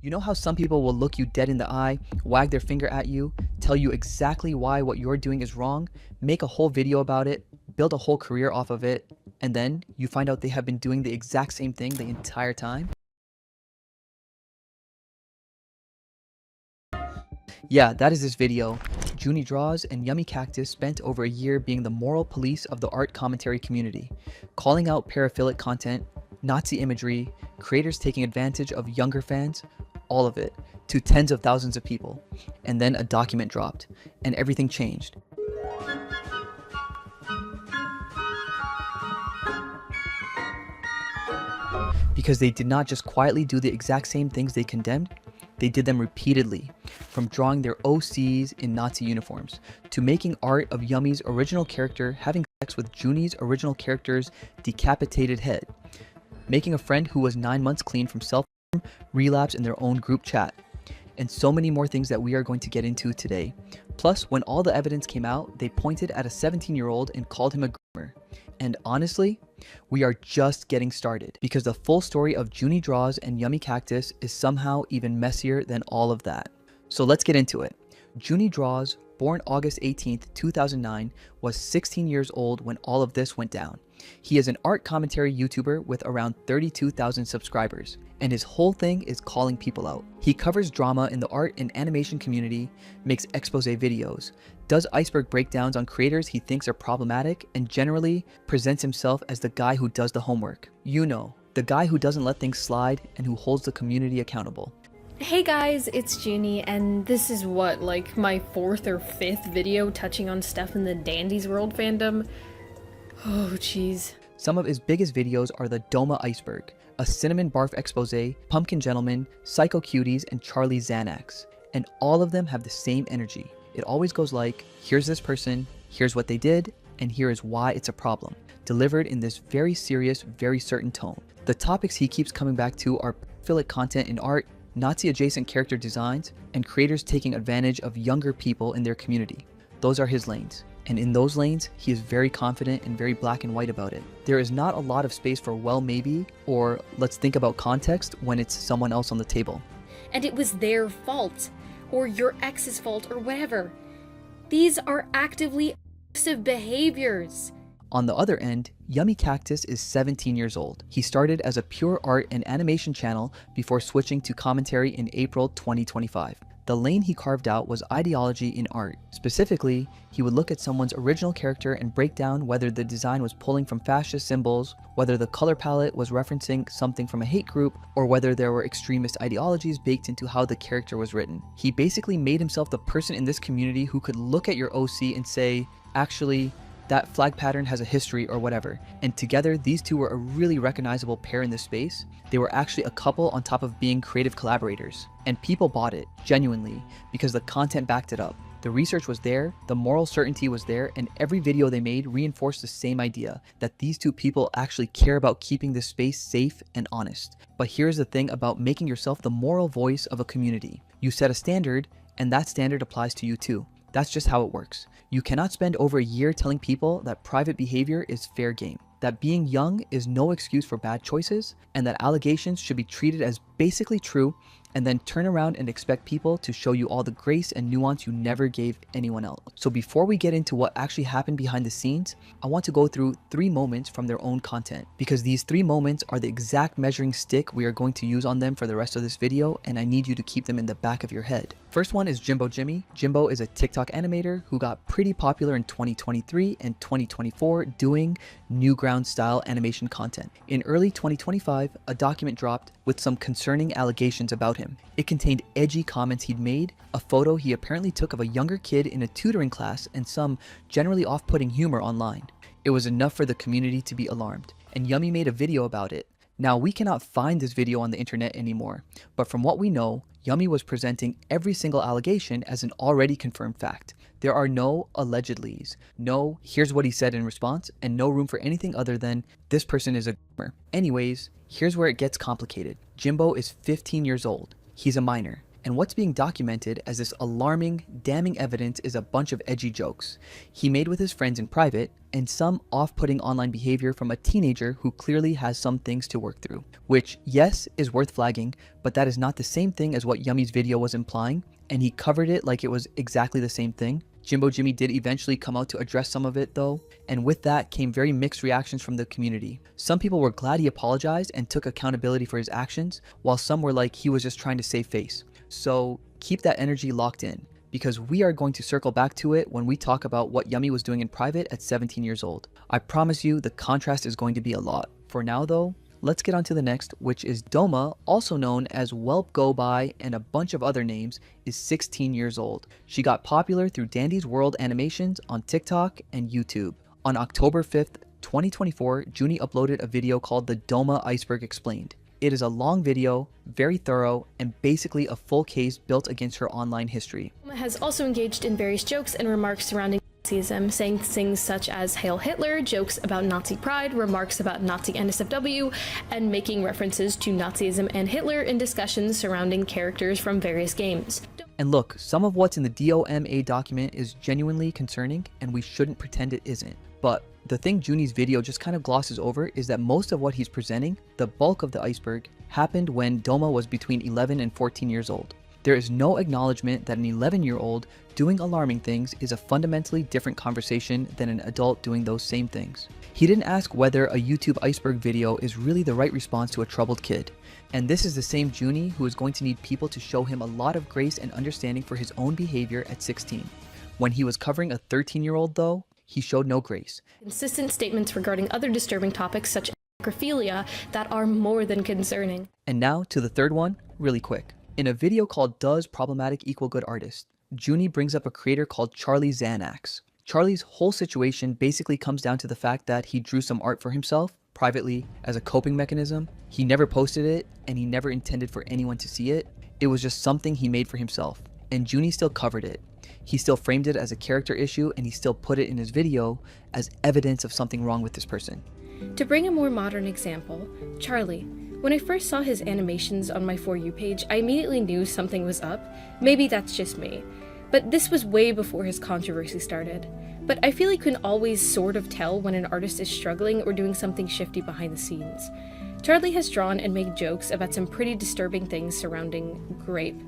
You know how some people will look you dead in the eye, wag their finger at you, tell you exactly why what you're doing is wrong, make a whole video about it, build a whole career off of it, and then you find out they have been doing the exact same thing the entire time? Yeah, that is this video. JuniDrawz and Yummicactus spent over a year being the moral police of the art commentary community, calling out paraphilic content, Nazi imagery, creators taking advantage of younger fans, all of it, to tens of thousands of people. And then a document dropped, and everything changed. Because they did not just quietly do the exact same things they condemned, they did them repeatedly, from drawing their OCs in Nazi uniforms, to making art of Yummy's original character having sex with Juni's original character's decapitated head, making a friend who was 9 months clean from self-harm relapse in their own group chat, and so many more things that we are going to get into today. Plus, when all the evidence came out, they pointed at a 17-year-old and called him a groomer. And honestly, we are just getting started, because the full story of JuniDrawz and Yummicactus is somehow even messier than all of that. So let's get into it. JuniDrawz, born August 18th, 2009, was 16 years old when all of this went down. He is an art commentary YouTuber with around 32,000 subscribers, and his whole thing is calling people out. He covers drama in the art and animation community, makes expose videos, does iceberg breakdowns on creators he thinks are problematic, and generally presents himself as the guy who does the homework. You know, the guy who doesn't let things slide and who holds the community accountable. Hey guys, it's Junie, and this is what, like, my 4th or 5th video touching on stuff in the Dandy's World fandom? Oh, jeez. Some of his biggest videos are the Doma Iceberg, a Cinnamon Barf Expose, Pumpkin Gentleman, Psycho Cuties, and Charlie Xanax. And all of them have the same energy. It always goes like, here's this person, here's what they did, and here is why it's a problem, delivered in this very serious, very certain tone. The topics he keeps coming back to are pedophilic content in art, Nazi-adjacent character designs, and creators taking advantage of younger people in their community. Those are his lanes. And in those lanes, he is very confident and very black and white about it. There is not a lot of space for well maybe, or let's think about context when it's someone else on the table. And it was their fault, or your ex's fault, or whatever. These are actively abusive behaviors. On the other end, Yummicactus is 17 years old. He started as a pure art and animation channel before switching to commentary in April 2025. The lane he carved out was ideology in art. Specifically, he would look at someone's original character and break down whether the design was pulling from fascist symbols, whether the color palette was referencing something from a hate group, or whether there were extremist ideologies baked into how the character was written. He basically made himself the person in this community who could look at your OC and say, actually, that flag pattern has a history or whatever. And together, these two were a really recognizable pair in this space. They were actually a couple on top of being creative collaborators. And people bought it, genuinely, because the content backed it up. The research was there, the moral certainty was there, and every video they made reinforced the same idea, that these two people actually care about keeping this space safe and honest. But here's the thing about making yourself the moral voice of a community. You set a standard, and that standard applies to you too. That's just how it works. You cannot spend over a year telling people that private behavior is fair game, that being young is no excuse for bad choices, and that allegations should be treated as basically true, and then turn around and expect people to show you all the grace and nuance you never gave anyone else. So before we get into what actually happened behind the scenes, I want to go through 3 moments from their own content, because these 3 moments are the exact measuring stick we are going to use on them for the rest of this video, and I need you to keep them in the back of your head. First one is Jimbo Jimmy. Jimbo is a TikTok animator who got pretty popular in 2023 and 2024 doing Newground style animation content. In early 2025, a document dropped with some concerning allegations about him. It contained edgy comments he'd made, a photo he apparently took of a younger kid in a tutoring class, and some generally off-putting humor online. It was enough for the community to be alarmed, and Yummy made a video about it. Now, we cannot find this video on the internet anymore, but from what we know, Yummy was presenting every single allegation as an already confirmed fact. There are no allegedlys, no here's what he said in response, and no room for anything other than this person is a groomer. Anyways, here's where it gets complicated. Jimbo is 15 years old. He's a minor, and what's being documented as this alarming, damning evidence is a bunch of edgy jokes he made with his friends in private, and some off-putting online behavior from a teenager who clearly has some things to work through. Which, yes, is worth flagging, but that is not the same thing as what Yummy's video was implying, and he covered it like it was exactly the same thing. Jimbo Jimmy did eventually come out to address some of it though, and with that came very mixed reactions from the community. Some people were glad he apologized and took accountability for his actions, while some were like he was just trying to save face. So keep that energy locked in, because we are going to circle back to it when we talk about what Yummy was doing in private at 17 years old. I promise you the contrast is going to be a lot. For now though, let's get on to the next, which is Doma, also known as Whelp Go By and a bunch of other names, is 16 years old. She got popular through Dandy's World animations on TikTok and YouTube. On October 5th, 2024, Juni uploaded a video called The Doma Iceberg Explained. It is a long video, very thorough, and basically a full case built against her online history. Doma has also engaged in various jokes and remarks surrounding Nazism, saying things such as Hail Hitler, jokes about Nazi pride, remarks about Nazi NSFW, and making references to Nazism and Hitler in discussions surrounding characters from various games. And look, some of what's in the DOMA document is genuinely concerning, and we shouldn't pretend it isn't. But the thing Juni's video just kind of glosses over is that most of what he's presenting, the bulk of the iceberg, happened when Doma was between 11 and 14 years old. There is no acknowledgement that an 11-year-old doing alarming things is a fundamentally different conversation than an adult doing those same things. He didn't ask whether a YouTube iceberg video is really the right response to a troubled kid. And this is the same Juni who is going to need people to show him a lot of grace and understanding for his own behavior at 16. When he was covering a 13-year-old though, he showed no grace. Consistent statements regarding other disturbing topics such as necrophilia that are more than concerning. And now to the third one, really quick. In a video called Does Problematic Equal Good Artist, Juni brings up a creator called Charlie Xanax. Charlie's whole situation basically comes down to the fact that he drew some art for himself, privately, as a coping mechanism. He never posted it, and he never intended for anyone to see it. It was just something he made for himself. And Juni still covered it. He still framed it as a character issue, and he still put it in his video as evidence of something wrong with this person. To bring a more modern example, Charlie. When I first saw his animations on my For You page, I immediately knew something was up. Maybe that's just me. But this was way before his controversy started. But I feel you can always sort of tell when an artist is struggling or doing something shifty behind the scenes. Charlie has drawn and made jokes about some pretty disturbing things surrounding grape.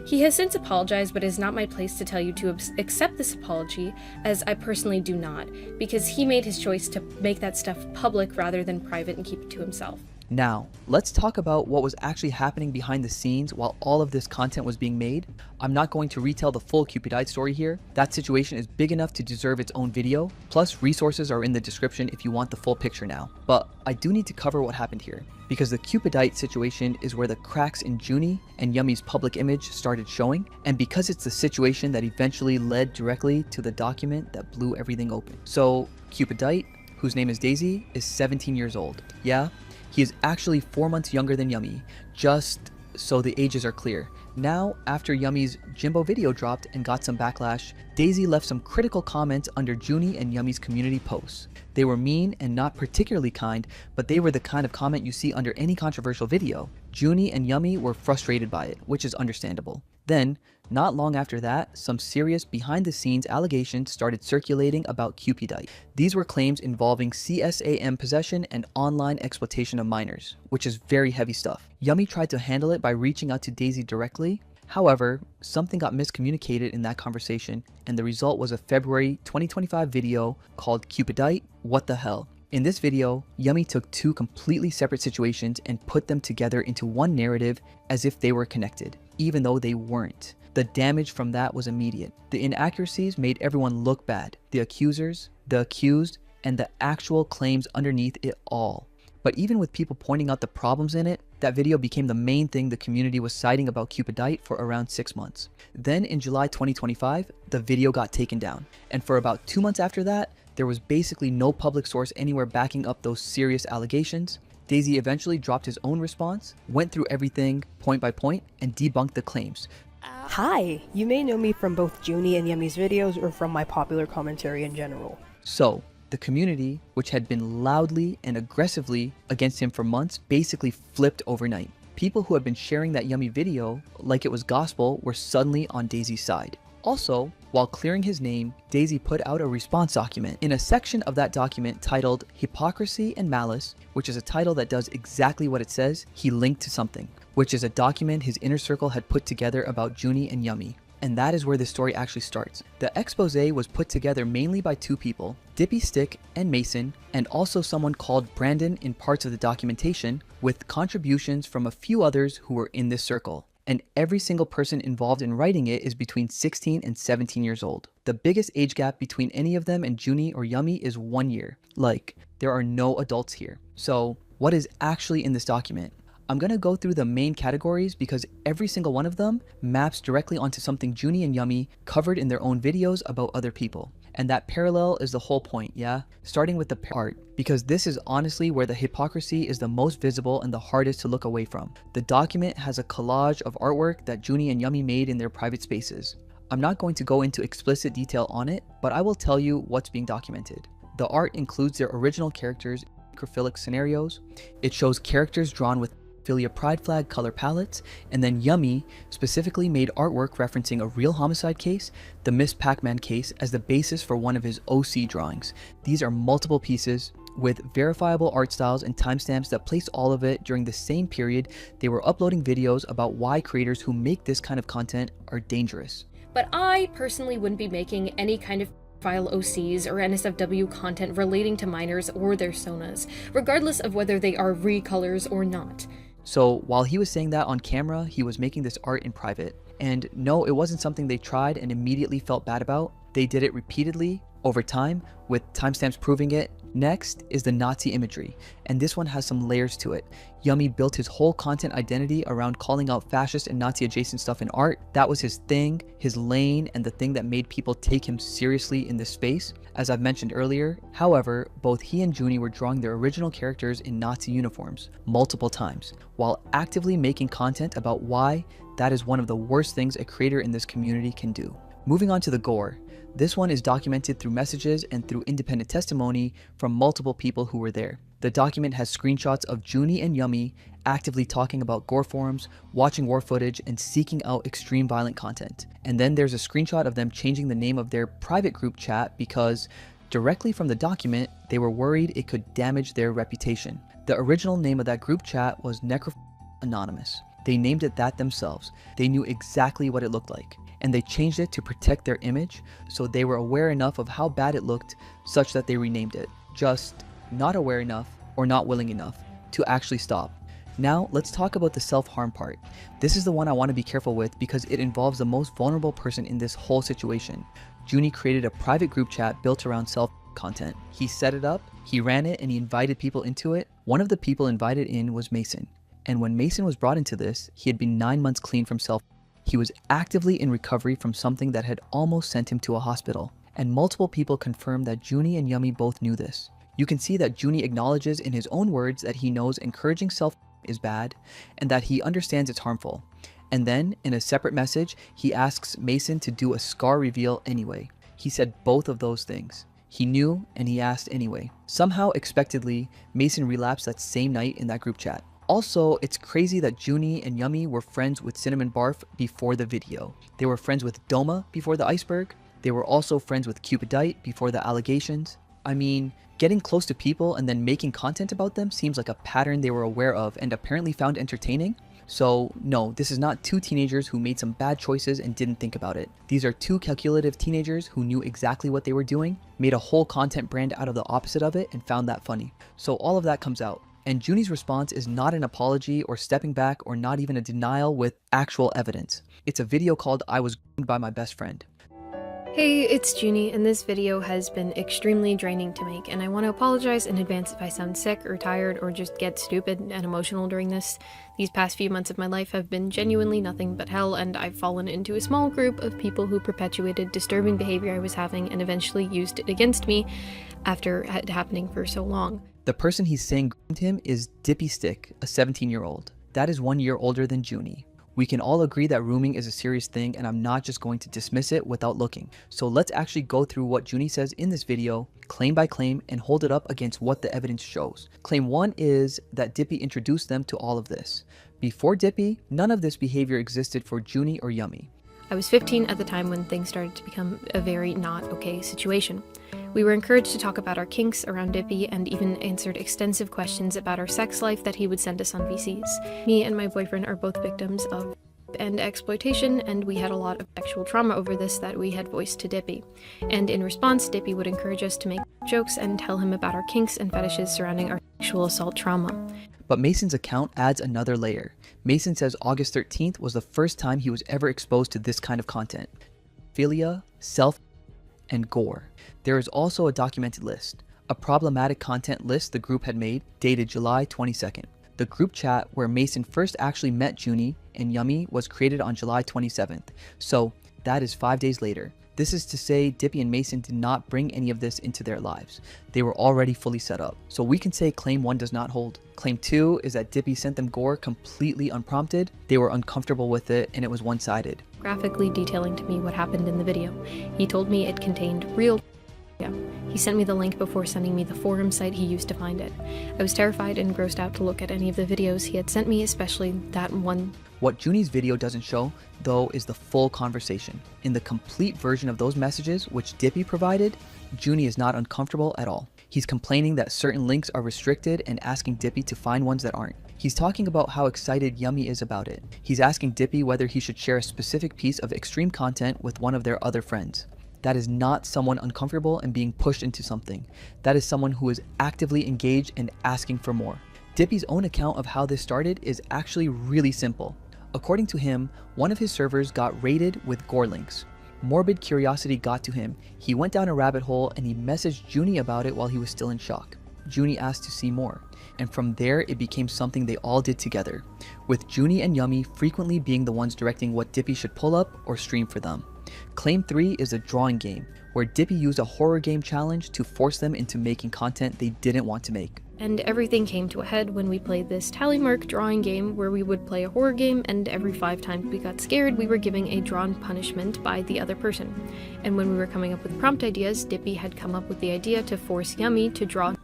He has since apologized, but it is not my place to tell you to accept this apology, as I personally do not, because he made his choice to make that stuff public rather than private and keep it to himself. Now, let's talk about what was actually happening behind the scenes while all of this content was being made. I'm not going to retell the full Cupidite story here. That situation is big enough to deserve its own video, plus resources are in the description if you want the full picture now. But I do need to cover what happened here, because the Cupidite situation is where the cracks in Juni and Yummy's public image started showing, and because it's the situation that eventually led directly to the document that blew everything open. So, Cupidite, whose name is Daisy, is 17 years old. Yeah? He is actually 4 months younger than Yummy, just so the ages are clear. Now, after Yummy's Jimbo video dropped and got some backlash, Daisy left some critical comments under Juni and Yummy's community posts. They were mean and not particularly kind, but they were the kind of comment you see under any controversial video. Juni and Yummy were frustrated by it, which is understandable. Then, not long after that, some serious behind-the-scenes allegations started circulating about Cupidite. These were claims involving CSAM possession and online exploitation of minors, which is very heavy stuff. Yummy tried to handle it by reaching out to Daisy directly. However, something got miscommunicated in that conversation, and the result was a February 2025 video called Cupidite, What the Hell? In this video, Yummy took two completely separate situations and put them together into one narrative as if they were connected, even though they weren't. The damage from that was immediate. The inaccuracies made everyone look bad. The accusers, the accused, and the actual claims underneath it all. But even with people pointing out the problems in it, that video became the main thing the community was citing about Cupidite for around 6 months. Then in July 2025, the video got taken down. And for about 2 months after that, there was basically no public source anywhere backing up those serious allegations. Daisy eventually dropped his own response, went through everything point by point, and debunked the claims. Hi! You may know me from both Juni and Yummy's videos or from my popular commentary in general. So, the community, which had been loudly and aggressively against him for months, basically flipped overnight. People who had been sharing that Yummy video like it was gospel were suddenly on Daisy's side. Also, while clearing his name, Daisy put out a response document. In a section of that document titled Hypocrisy and Malice, which is a title that does exactly what it says, he linked to something, which is a document his inner circle had put together about Juni and Yummy. And that is where the story actually starts. The expose was put together mainly by two people, Dippy Stick and Mason, and also someone called Brandon in parts of the documentation, with contributions from a few others who were in this circle. And every single person involved in writing it is between 16 and 17 years old. The biggest age gap between any of them and Juni or Yummy is 1 year. Like, there are no adults here. So, what is actually in this document? I'm gonna go through the main categories because every single one of them maps directly onto something Juni and Yummy covered in their own videos about other people. And that parallel is the whole point, yeah? Starting with the art, because this is honestly where the hypocrisy is the most visible and the hardest to look away from. The document has a collage of artwork that Juni and Yummy made in their private spaces. I'm not going to go into explicit detail on it, but I will tell you what's being documented. The art includes their original characters in necrophilic scenarios. It shows characters drawn with Philia Pride Flag color palettes, and then Yummy specifically made artwork referencing a real homicide case, the Miss Pac-Man case, as the basis for one of his OC drawings. These are multiple pieces with verifiable art styles and timestamps that place all of it during the same period they were uploading videos about why creators who make this kind of content are dangerous. But I personally wouldn't be making any kind of file OCs or NSFW content relating to minors or their sonas, regardless of whether they are recolors or not. So while he was saying that on camera, he was making this art in private. And no, it wasn't something they tried and immediately felt bad about. They did it repeatedly over time with timestamps proving it. Next is the Nazi imagery, and this one has some layers to it. Yummy built his whole content identity around calling out fascist and Nazi adjacent stuff in art. That was his thing, his lane, and the thing that made people take him seriously in this space, as I've mentioned earlier. However, both he and Juni were drawing their original characters in Nazi uniforms multiple times, while actively making content about why that is one of the worst things a creator in this community can do. Moving on to the gore. This one is documented through messages and through independent testimony from multiple people who were there. The document has screenshots of Juni and Yummy actively talking about gore forums, watching war footage, and seeking out extreme violent content. And then there's a screenshot of them changing the name of their private group chat because directly from the document, they were worried it could damage their reputation. The original name of that group chat was Anonymous. They named it that themselves. They knew exactly what it looked like, and they changed it to protect their image, so they were aware enough of how bad it looked such that they renamed it. Just not aware enough or not willing enough to actually stop. Now let's talk about the self-harm part. This is the one I want to be careful with because it involves the most vulnerable person in this whole situation. Juni created a private group chat built around self-content. He set it up, he ran it, and he invited people into it. One of the people invited in was Mason. And when Mason was brought into this, he had been 9 months clean from He was actively in recovery from something that had almost sent him to a hospital. And multiple people confirmed that Juni and Yummy both knew this. You can see that Juni acknowledges in his own words that he knows encouraging self is bad and that he understands it's harmful. And then, in a separate message, he asks Mason to do a scar reveal anyway. He said both of those things. He knew and he asked anyway. Somehow, expectedly, Mason relapsed that same night in that group chat. Also, it's crazy that Juni and Yummy were friends with Cinnamon Barf before the video. They were friends with Doma before the iceberg. They were also friends with Cupidite before the allegations. I mean, getting close to people and then making content about them seems like a pattern they were aware of and apparently found entertaining. So no, this is not two teenagers who made some bad choices and didn't think about it. These are two calculative teenagers who knew exactly what they were doing, made a whole content brand out of the opposite of it, and found that funny. So all of that comes out. And Juni's response is not an apology or stepping back or not even a denial with actual evidence. It's a video called I Was Groomed by My Best Friend. Hey, it's Juni, and this video has been extremely draining to make, and I want to apologize in advance if I sound sick or tired or just get stupid and emotional during this. These past few months of my life have been genuinely nothing but hell, and I've fallen into a small group of people who perpetuated disturbing behavior I was having and eventually used it against me after it happening for so long. The person he's saying groomed him is Dippy Stick, a 17-year-old. That is 1 year older than Juni. We can all agree that rooming is a serious thing, and I'm not just going to dismiss it without looking. So let's actually go through what Juni says in this video, claim by claim, and hold it up against what the evidence shows. Claim 1 is that Dippy introduced them to all of this. Before Dippy, none of this behavior existed for Juni or Yummy. I was 15 at the time when things started to become a very not okay situation. We were encouraged to talk about our kinks around Dippy and even answered extensive questions about our sex life that he would send us on VCs. Me and my boyfriend are both victims of and exploitation, and we had a lot of sexual trauma over this that we had voiced to Dippy. And in response, Dippy would encourage us to make jokes and tell him about our kinks and fetishes surrounding our sexual assault trauma. But Mason's account adds another layer. Mason says August 13th was the first time he was ever exposed to this kind of content. Philia, self, and gore. There is also a documented list, a problematic content list the group had made, dated July 22nd. The group chat where Mason first actually met Juni and Yummy was created on July 27th, so that is 5 days later. This is to say Dippy and Mason did not bring any of this into their lives. They were already fully set up. So we can say claim 1 does not hold. Claim 2 is that Dippy sent them gore completely unprompted. They were uncomfortable with it and it was one-sided. Graphically detailing to me what happened in the video. He told me it contained real. He sent me the link before sending me the forum site he used to find it. I was terrified and grossed out to look at any of the videos he had sent me, especially that one. What Juni's video doesn't show, though, is the full conversation. In the complete version of those messages which Dippy provided, Juni is not uncomfortable at all. He's complaining that certain links are restricted and asking Dippy to find ones that aren't. He's talking about how excited Yummy is about it. He's asking Dippy whether he should share a specific piece of extreme content with one of their other friends. That is not someone uncomfortable and being pushed into something. That is someone who is actively engaged and asking for more. Dippy's own account of how this started is actually really simple. According to him, one of his servers got raided with gore links. Morbid curiosity got to him. He went down a rabbit hole and he messaged Juni about it while he was still in shock. Juni asked to see more, and from there it became something they all did together, with Juni and Yummy frequently being the ones directing what Dippy should pull up or stream for them. Claim 3 is a drawing game, where Dippy used a horror game challenge to force them into making content they didn't want to make. And everything came to a head when we played this tally mark drawing game where we would play a horror game, and every 5 times we got scared we were giving a drawn punishment by the other person. And when we were coming up with prompt ideas, Dippy had come up with the idea to force Yummy to draw an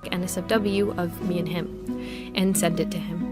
NSFW of me and him, and send it to him.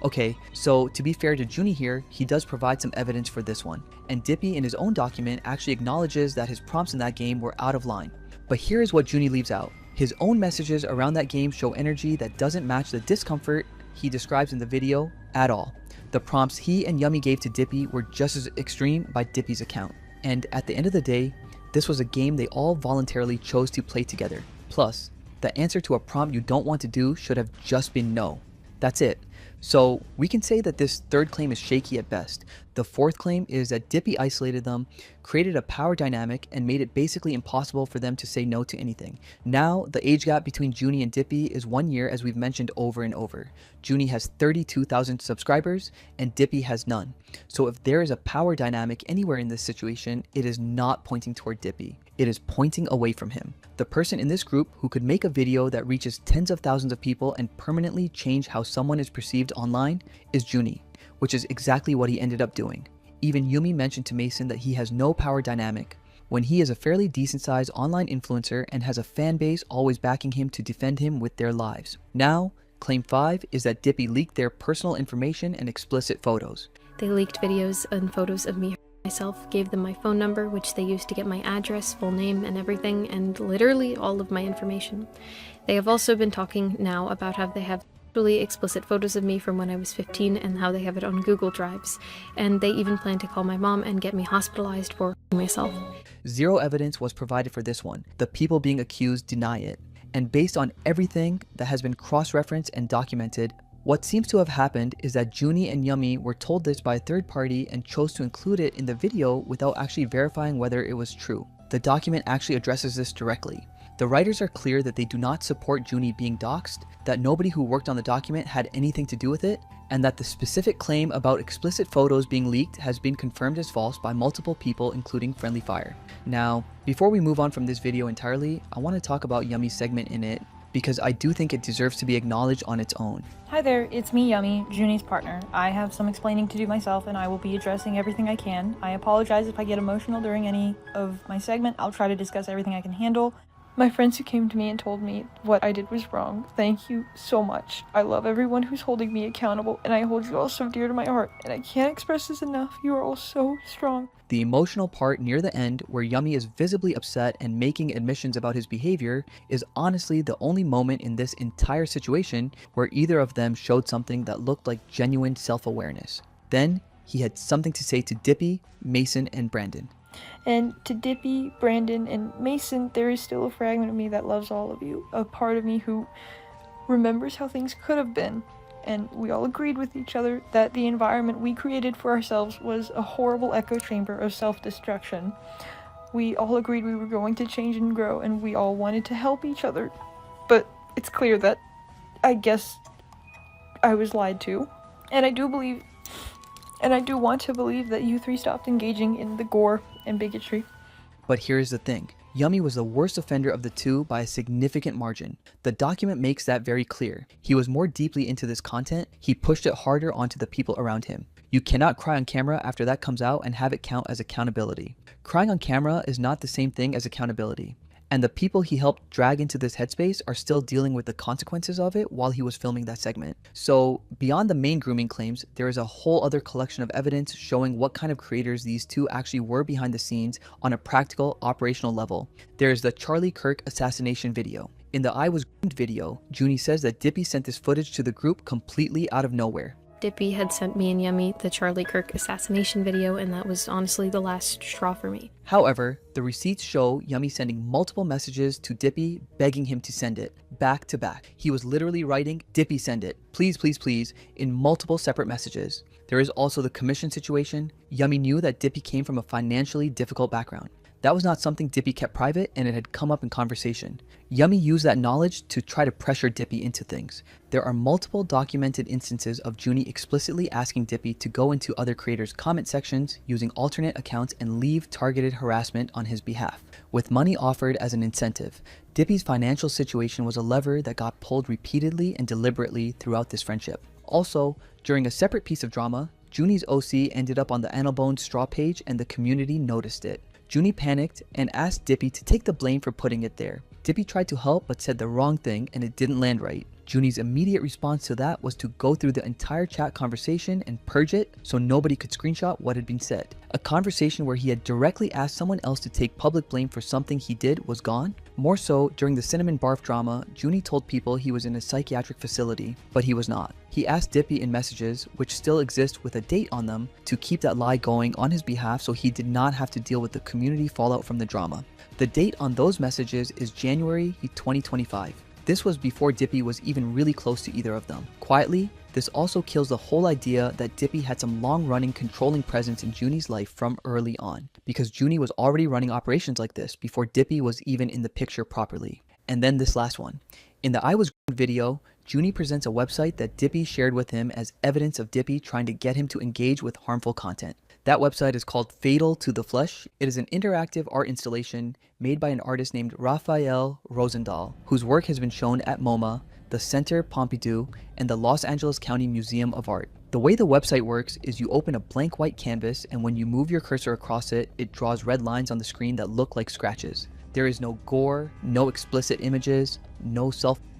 Okay, so to be fair to Juni here, he does provide some evidence for this one, and Dippy in his own document actually acknowledges that his prompts in that game were out of line. But here is what Juni leaves out. His own messages around that game show energy that doesn't match the discomfort he describes in the video at all. The prompts he and Yummy gave to Dippy were just as extreme by Dippy's account. And at the end of the day, this was a game they all voluntarily chose to play together. Plus, the answer to a prompt you don't want to do should have just been no. That's it. So we can say that this third claim is shaky at best. The fourth claim is that Dippy isolated them, created a power dynamic, and made it basically impossible for them to say no to anything. Now, the age gap between Juni and Dippy is 1 year, as we've mentioned over and over. Juni has 32,000 subscribers, and Dippy has none. So if there is a power dynamic anywhere in this situation, it is not pointing toward Dippy. It is pointing away from him. The person in this group who could make a video that reaches tens of thousands of people and permanently change how someone is perceived online is Juni, which is exactly what he ended up doing. Even Yumi mentioned to Mason that he has no power dynamic, when he is a fairly decent sized online influencer and has a fan base always backing him to defend him with their lives. Now, claim 5 is that Dippy leaked their personal information and explicit photos. They leaked videos and photos of me myself, gave them my phone number, which they used to get my address, full name, and everything, and literally all of my information. They have also been talking now about how they have really explicit photos of me from when I was 15 and how they have it on Google Drives, and they even plan to call my mom and get me hospitalized for myself. Zero evidence was provided for this one. The people being accused deny it. And based on everything that has been cross-referenced and documented, what seems to have happened is that Juni and Yummy were told this by a third party and chose to include it in the video without actually verifying whether it was true. The document actually addresses this directly. The writers are clear that they do not support Juni being doxxed, that nobody who worked on the document had anything to do with it, and that the specific claim about explicit photos being leaked has been confirmed as false by multiple people, including Friendly Fire. Now, before we move on from this video entirely, I want to talk about Yummy's segment in it, because I do think it deserves to be acknowledged on its own. Hi there, it's me, Yummy, Juni's partner. I have some explaining to do myself, and I will be addressing everything I can. I apologize if I get emotional during any of my segment. I'll try to discuss everything I can handle. My friends who came to me and told me what I did was wrong, thank you so much. I love everyone who's holding me accountable, and I hold you all so dear to my heart, and I can't express this enough. You are all so strong. The emotional part near the end, where Yummy is visibly upset and making admissions about his behavior, is honestly the only moment in this entire situation where either of them showed something that looked like genuine self-awareness. Then, he had something to say to Dippy, Mason, and Brandon. And to Dippy, Brandon, and Mason, there is still a fragment of me that loves all of you. A part of me who remembers how things could have been. And we all agreed with each other that the environment we created for ourselves was a horrible echo chamber of self-destruction. We all agreed we were going to change and grow, and we all wanted to help each other. But it's clear that I guess I was lied to. And I do want to believe that you three stopped engaging in the gore and bigotry. But here's the thing. Yummy was the worst offender of the two by a significant margin. The document makes that very clear. He was more deeply into this content, he pushed it harder onto the people around him. You cannot cry on camera after that comes out and have it count as accountability. Crying on camera is not the same thing as accountability. And the people he helped drag into this headspace are still dealing with the consequences of it while he was filming that segment. So beyond the main grooming claims, there is a whole other collection of evidence showing what kind of creators these two actually were behind the scenes on a practical, operational level. There is the Charlie Kirk assassination video. In the I Was Groomed video, Junie says that Dippy sent this footage to the group completely out of nowhere. Dippy had sent me and Yummy the Charlie Kirk assassination video, and that was honestly the last straw for me. However, the receipts show Yummy sending multiple messages to Dippy begging him to send it, back to back. He was literally writing, "Dippy, send it. Please, please, please," in multiple separate messages. There is also the commission situation. Yummy knew that Dippy came from a financially difficult background. That was not something Dippy kept private, and it had come up in conversation. Yummy used that knowledge to try to pressure Dippy into things. There are multiple documented instances of Junie explicitly asking Dippy to go into other creators' comment sections using alternate accounts and leave targeted harassment on his behalf, with money offered as an incentive. Dippy's financial situation was a lever that got pulled repeatedly and deliberately throughout this friendship. Also, during a separate piece of drama, Junie's OC ended up on the Annalbones straw page and the community noticed it. Junie panicked and asked Dippy to take the blame for putting it there. Dippy tried to help but said the wrong thing and it didn't land right. Junie's immediate response to that was to go through the entire chat conversation and purge it so nobody could screenshot what had been said. A conversation where he had directly asked someone else to take public blame for something he did was gone. More so, during the Cinnamon Barf drama, Junie told people he was in a psychiatric facility, but he was not. He asked Dippy in messages, which still exist with a date on them, to keep that lie going on his behalf so he did not have to deal with the community fallout from the drama. The date on those messages is January 2025. This was before Dippy was even really close to either of them. Quietly, this also kills the whole idea that Dippy had some long-running controlling presence in Junie's life from early on, because Junie was already running operations like this before Dippy was even in the picture properly. And then this last one. In the I Was Groomed video, Junie presents a website that Dippy shared with him as evidence of Dippy trying to get him to engage with harmful content. That website is called Fatal to the Flesh. It is an interactive art installation made by an artist named Raphael Rosendahl, whose work has been shown at MoMA, the Centre Pompidou, and the Los Angeles County Museum of Art. The way the website works is you open a blank white canvas, and when you move your cursor across it, it draws red lines on the screen that look like scratches. There is no gore, no explicit images, no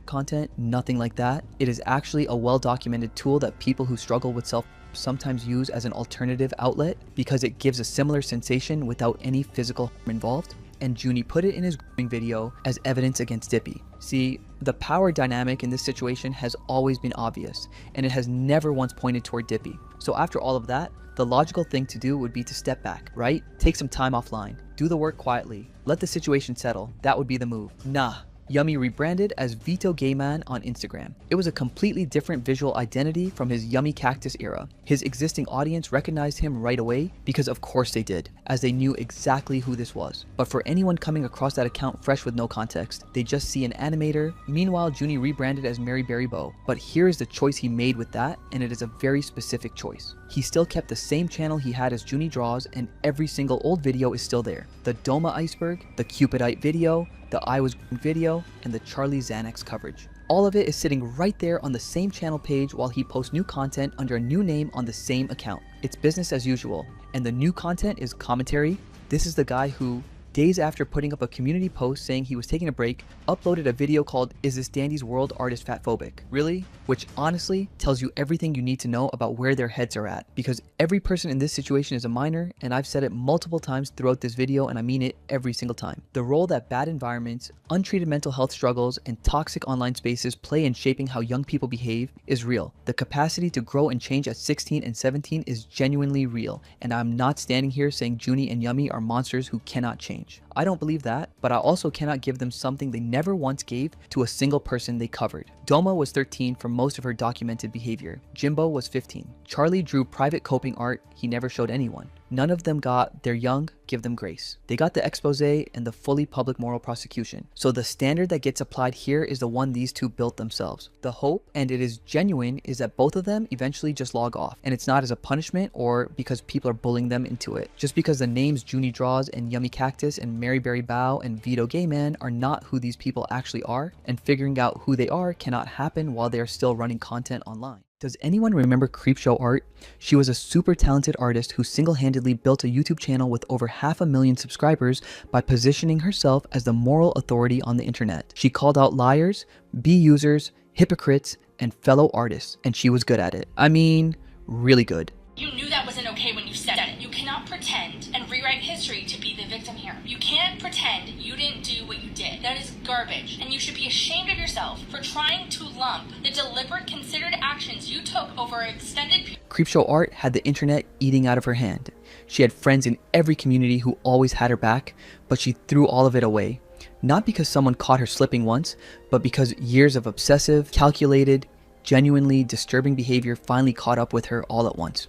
content, nothing like that. It is actually a well-documented tool that people who struggle with sometimes use as an alternative outlet because it gives a similar sensation without any physical harm involved, and Junie put it in his grooming video as evidence against Dippy. See, the power dynamic in this situation has always been obvious, and it has never once pointed toward Dippy. So after all of that, the logical thing to do would be to step back, right? Take some time offline, do the work quietly, let the situation settle. That would be the move. Nah. Yummy rebranded as Vito Gayman on Instagram. It was a completely different visual identity from his Yummicactus era. His existing audience recognized him right away because of course they did, as they knew exactly who this was. But for anyone coming across that account fresh with no context, they just see an animator. Meanwhile, Junie rebranded as Mary Berry Bow. But here is the choice he made with that, and it is a very specific choice. He still kept the same channel he had as JuniDrawz, and every single old video is still there. The Doma iceberg, the Cupidite video, the I Was Groomed video, and the Charlie Xanax coverage. All of it is sitting right there on the same channel page while he posts new content under a new name on the same account. It's business as usual, and the new content is commentary. This is the guy who, days after putting up a community post saying he was taking a break, uploaded a video called "Is This Dandy's World Artist Fatphobic? Really?" Which honestly tells you everything you need to know about where their heads are at, because every person in this situation is a minor, and I've said it multiple times throughout this video, and I mean it every single time. The role that bad environments, untreated mental health struggles, and toxic online spaces play in shaping how young people behave is real. The capacity to grow and change at 16 and 17 is genuinely real, and I'm not standing here saying Juni and Yummy are monsters who cannot change. I don't believe that, but I also cannot give them something they never once gave to a single person they covered. Doma was 13 for most of her documented behavior. Jimbo was 15. Charlie drew private coping art he never showed anyone. None of them got "they're young, give them grace." They got the expose and the fully public moral prosecution. So the standard that gets applied here is the one these two built themselves. The hope, and it is genuine, is that both of them eventually just log off. And it's not as a punishment or because people are bullying them into it. Just because the names JuniDrawz and Yummicactus and Maryberry Bow and Vito Gayman are not who these people actually are, and figuring out who they are cannot happen while they are still running content online. Does anyone remember Creepshow Art? She was a super talented artist who single-handedly built a YouTube channel with over 500,000 subscribers by positioning herself as the moral authority on the internet. She called out liars, B-users, hypocrites, and fellow artists, and she was good at it. I mean, really good. You knew that wasn't okay when you said it. You cannot pretend and rewrite history to be the victim here. You can't pretend you didn't do what you did. That is garbage, and you should be ashamed of yourself for trying to lump the deliberate, considered actions you took over an extended period. Creepshow Art had the internet eating out of her hand. She had friends in every community who always had her back, but she threw all of it away. Not because someone caught her slipping once, but because years of obsessive, calculated, genuinely disturbing behavior finally caught up with her all at once.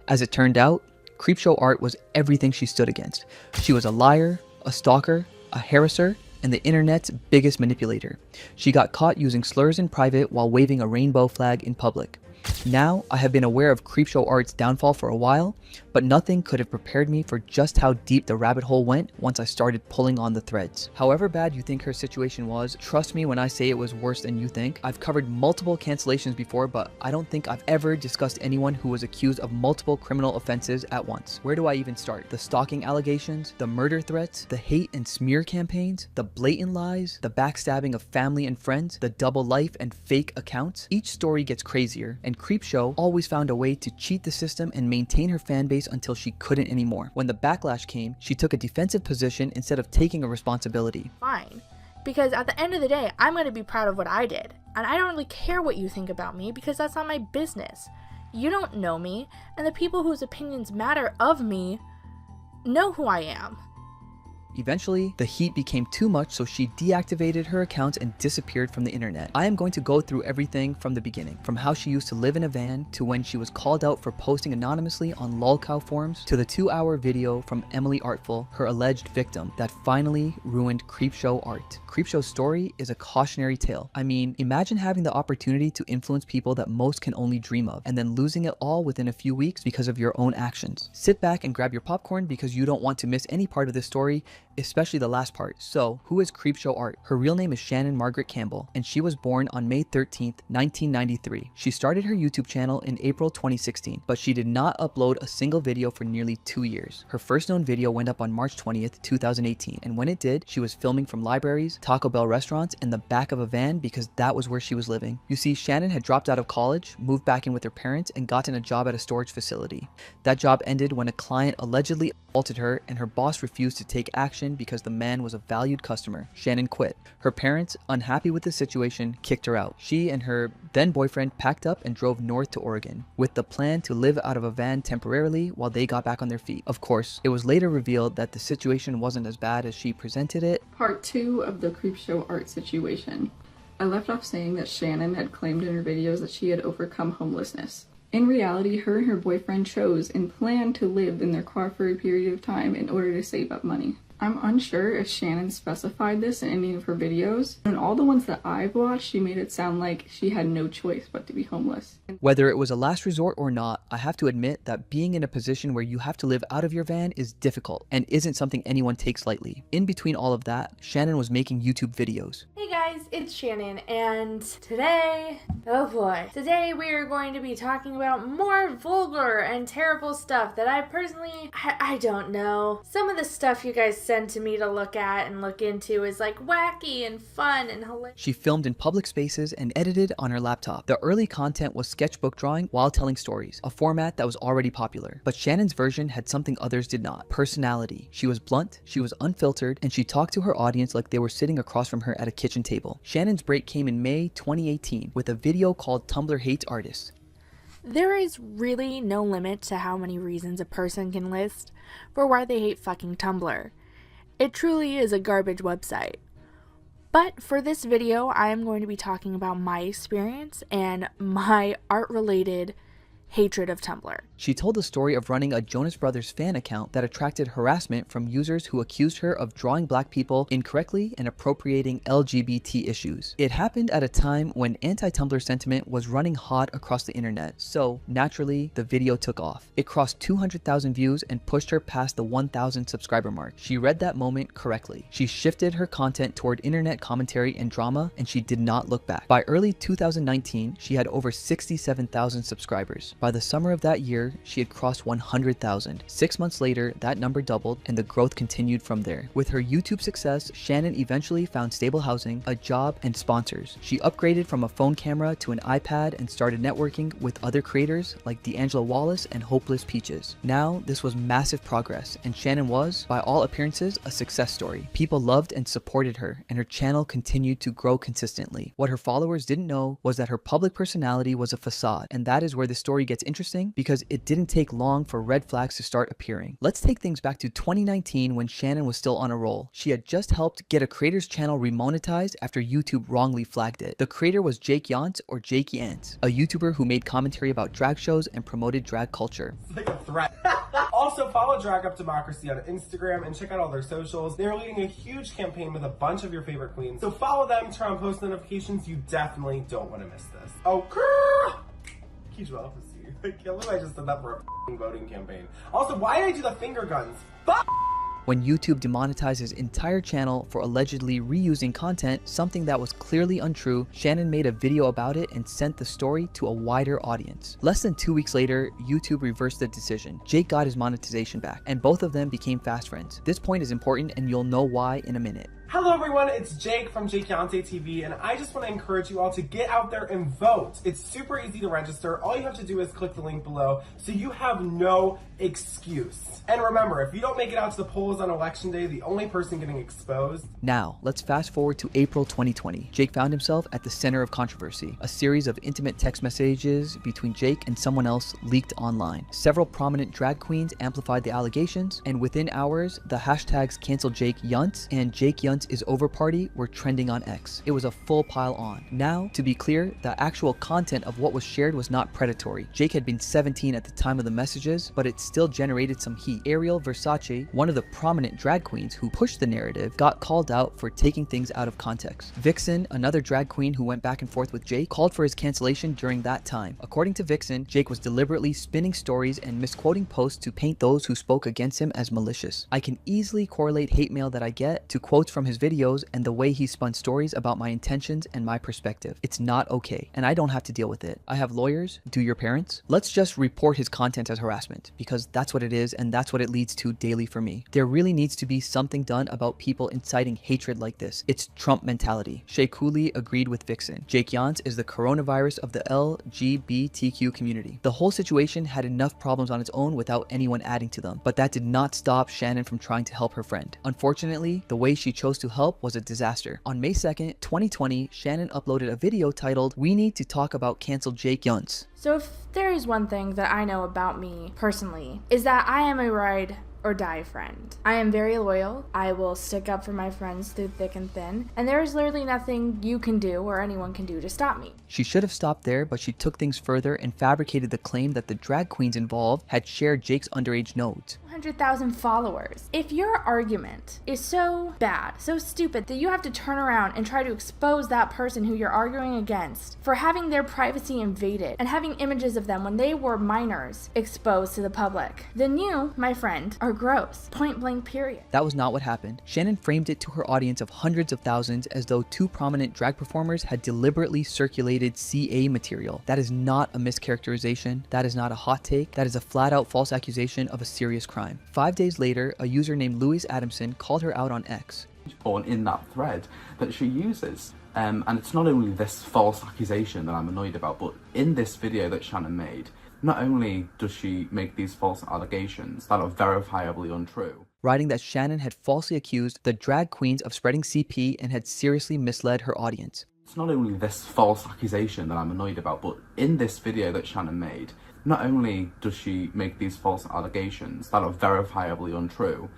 As it turned out, Creepshow Art was everything she stood against. She was a liar, a stalker, a harasser, and the internet's biggest manipulator. She got caught using slurs in private while waving a rainbow flag in public. Now, I have been aware of Creepshow Art's downfall for a while, but nothing could have prepared me for just how deep the rabbit hole went once I started pulling on the threads. However bad you think her situation was, trust me when I say it was worse than you think. I've covered multiple cancellations before, but I don't think I've ever discussed anyone who was accused of multiple criminal offenses at once. Where do I even start? The stalking allegations, the murder threats, the hate and smear campaigns, the blatant lies, the backstabbing of family and friends, the double life and fake accounts. Each story gets crazier, and Creepshow always found a way to cheat the system and maintain her fanbase until she couldn't anymore. When the backlash came, she took a defensive position instead of taking a responsibility. Fine. Because at the end of the day, I'm going to be proud of what I did. And I don't really care what you think about me because that's not my business. You don't know me, and the people whose opinions matter of me know who I am. Eventually, the heat became too much, so she deactivated her accounts and disappeared from the internet. I am going to go through everything from the beginning, from how she used to live in a van, to when she was called out for posting anonymously on lolcow forums, to the 2-hour video from Emily Artful, her alleged victim, that finally ruined Creepshow Art. Creepshow's story is a cautionary tale. I mean, imagine having the opportunity to influence people that most can only dream of, and then losing it all within a few weeks because of your own actions. Sit back and grab your popcorn because you don't want to miss any part of this story, especially the last part. So, who is Creepshow Art? Her real name is Shannon Margaret Campbell, and she was born on May 13th, 1993. She started her YouTube channel in April 2016, but she did not upload a single video for nearly 2 years. Her first known video went up on March 20th, 2018, and when it did, she was filming from libraries, Taco Bell restaurants, and the back of a van because that was where she was living. You see, Shannon had dropped out of college, moved back in with her parents, and gotten a job at a storage facility. That job ended when a client allegedly assaulted her, and her boss refused to take action because the man was a valued customer. Shannon quit. Her parents, unhappy with the situation, kicked her out. She and her then boyfriend packed up and drove north to Oregon with the plan to live out of a van temporarily while they got back on their feet. Of course, it was later revealed that the situation wasn't as bad as she presented it. Part 2 of the Creepshow Art situation. I left off saying that Shannon had claimed in her videos that she had overcome homelessness. In reality, her and her boyfriend chose and planned to live in their car for a period of time in order to save up money. I'm unsure if Shannon specified this in any of her videos. In all the ones that I've watched, she made it sound like she had no choice but to be homeless. Whether it was a last resort or not, I have to admit that being in a position where you have to live out of your van is difficult and isn't something anyone takes lightly. In between all of that, Shannon was making YouTube videos. Hey guys! guys, it's Shannon, and today, oh boy, today we are going to be talking about more vulgar and terrible stuff that I personally, I don't know. Some of the stuff you guys send to me to look at and look into is like wacky and fun and hilarious. She filmed in public spaces and edited on her laptop. The early content was sketchbook drawing while telling stories, a format that was already popular. But Shannon's version had something others did not: personality. She was blunt, she was unfiltered, and she talked to her audience like they were sitting across from her at a kitchen table. Shannon's break came in May 2018 with a video called Tumblr Hates Artists. There is really no limit to how many reasons a person can list for why they hate fucking Tumblr. It truly is a garbage website. But for this video, I am going to be talking about my experience and my art-related hatred of Tumblr. She told the story of running a Jonas Brothers fan account that attracted harassment from users who accused her of drawing black people incorrectly and appropriating LGBT issues. It happened at a time when anti-Tumblr sentiment was running hot across the internet, so naturally the video took off. It crossed 200,000 views and pushed her past the 1,000 subscriber mark. She read that moment correctly. She shifted her content toward internet commentary and drama, and she did not look back. By early 2019, she had over 67,000 subscribers. By the summer of that year, she had crossed 100,000. 6 months later, that number doubled, and the growth continued from there. With her YouTube success, Shannon eventually found stable housing, a job, and sponsors. She upgraded from a phone camera to an iPad and started networking with other creators like D'Angelo Wallace and Hopeless Peaches. Now, this was massive progress, and Shannon was, by all appearances, a success story. People loved and supported her, and her channel continued to grow consistently. What her followers didn't know was that her public personality was a facade, and that is where the story gets interesting, because it didn't take long for red flags to start appearing. Let's take things back to 2019 when Shannon was still on a roll. She had just helped get a creator's channel remonetized after YouTube wrongly flagged it. The creator was Jake Yance, or Jake Yance, a YouTuber who made commentary about drag shows and promoted drag culture. It's like a threat. Also, follow Drag Up Democracy on Instagram and check out all their socials. They're leading a huge campaign with a bunch of your favorite queens. So follow them, turn on post notifications. You definitely don't want to miss this. Oh, girl! Huge well to see. I can't believe I just did that for a f***ing voting campaign. Also, why did I do the finger guns? Fuck! When YouTube demonetized his entire channel for allegedly reusing content, something that was clearly untrue, Shannon made a video about it and sent the story to a wider audience. Less than 2 weeks later, YouTube reversed the decision. Jake got his monetization back, and both of them became fast friends. This point is important, and you'll know why in a minute. Hello everyone, it's Jake from Jake Yance TV, and I just want to encourage you all to get out there and vote. It's super easy to register. All you have to do is click the link below, so you have no excuse. And remember, if you don't make it out to the polls on election day, the only person getting exposed. Now, let's fast forward to April 2020. Jake found himself at the center of controversy. A series of intimate text messages between Jake and someone else leaked online. Several prominent drag queens amplified the allegations, and within hours, the hashtags cancel Jake Yance and Jake Yance is over party were trending on X. It was a full pile on. Now, to be clear, the actual content of what was shared was not predatory. Jake had been 17 at the time of the messages, but it still generated some heat. Ariel Versace, one of the prominent drag queens who pushed the narrative, got called out for taking things out of context. Vixen, another drag queen who went back and forth with Jake, called for his cancellation during that time. According to Vixen, Jake was deliberately spinning stories and misquoting posts to paint those who spoke against him as malicious. I can easily correlate hate mail that I get to quotes from his videos and the way he spun stories about my intentions and my perspective. It's not okay, and I don't have to deal with it. I have lawyers. Do your parents? Let's just report his content as harassment, because that's what it is, and that's what it leads to daily for me. There really needs to be something done about people inciting hatred like this. It's Trump mentality. Shea Cooley agreed with Vixen. Jake Yance is the coronavirus of the LGBTQ community. The whole situation had enough problems on its own without anyone adding to them, but that did not stop Shannon from trying to help her friend. Unfortunately, the way she chose to help was a disaster. On May 2nd, 2020, Shannon uploaded a video titled, "We Need to Talk About Cancel Jake Yance." So if there is one thing that I know about me personally, is that I am a ride or die friend. I am very loyal. I will stick up for my friends through thick and thin, and there is literally nothing you can do or anyone can do to stop me. She should have stopped there, but she took things further and fabricated the claim that the drag queens involved had shared Jake's underage nodes. 500,000 followers. If your argument is so bad, so stupid, that you have to turn around and try to expose that person who you're arguing against for having their privacy invaded and having images of them when they were minors exposed to the public, then you, my friend, are gross. Point blank, period. That was not what happened. Shannon framed it to her audience of hundreds of thousands as though two prominent drag performers had deliberately circulated CA material. That is not a mischaracterization. That is not a hot take. That is a flat out false accusation of a serious crime. 5 days later, a user named Louise Adamson called her out on X. Porn in that thread that she uses. And it's not only this false accusation that I'm annoyed about, but in this video that Shannon made, not only does she make these false allegations that are verifiably untrue, writing that Shannon had falsely accused the drag queens of spreading CP and had seriously misled her audience. It's not only this false accusation that I'm annoyed about, but in this video that Shannon made, not only does she make these false allegations that are verifiably untrue,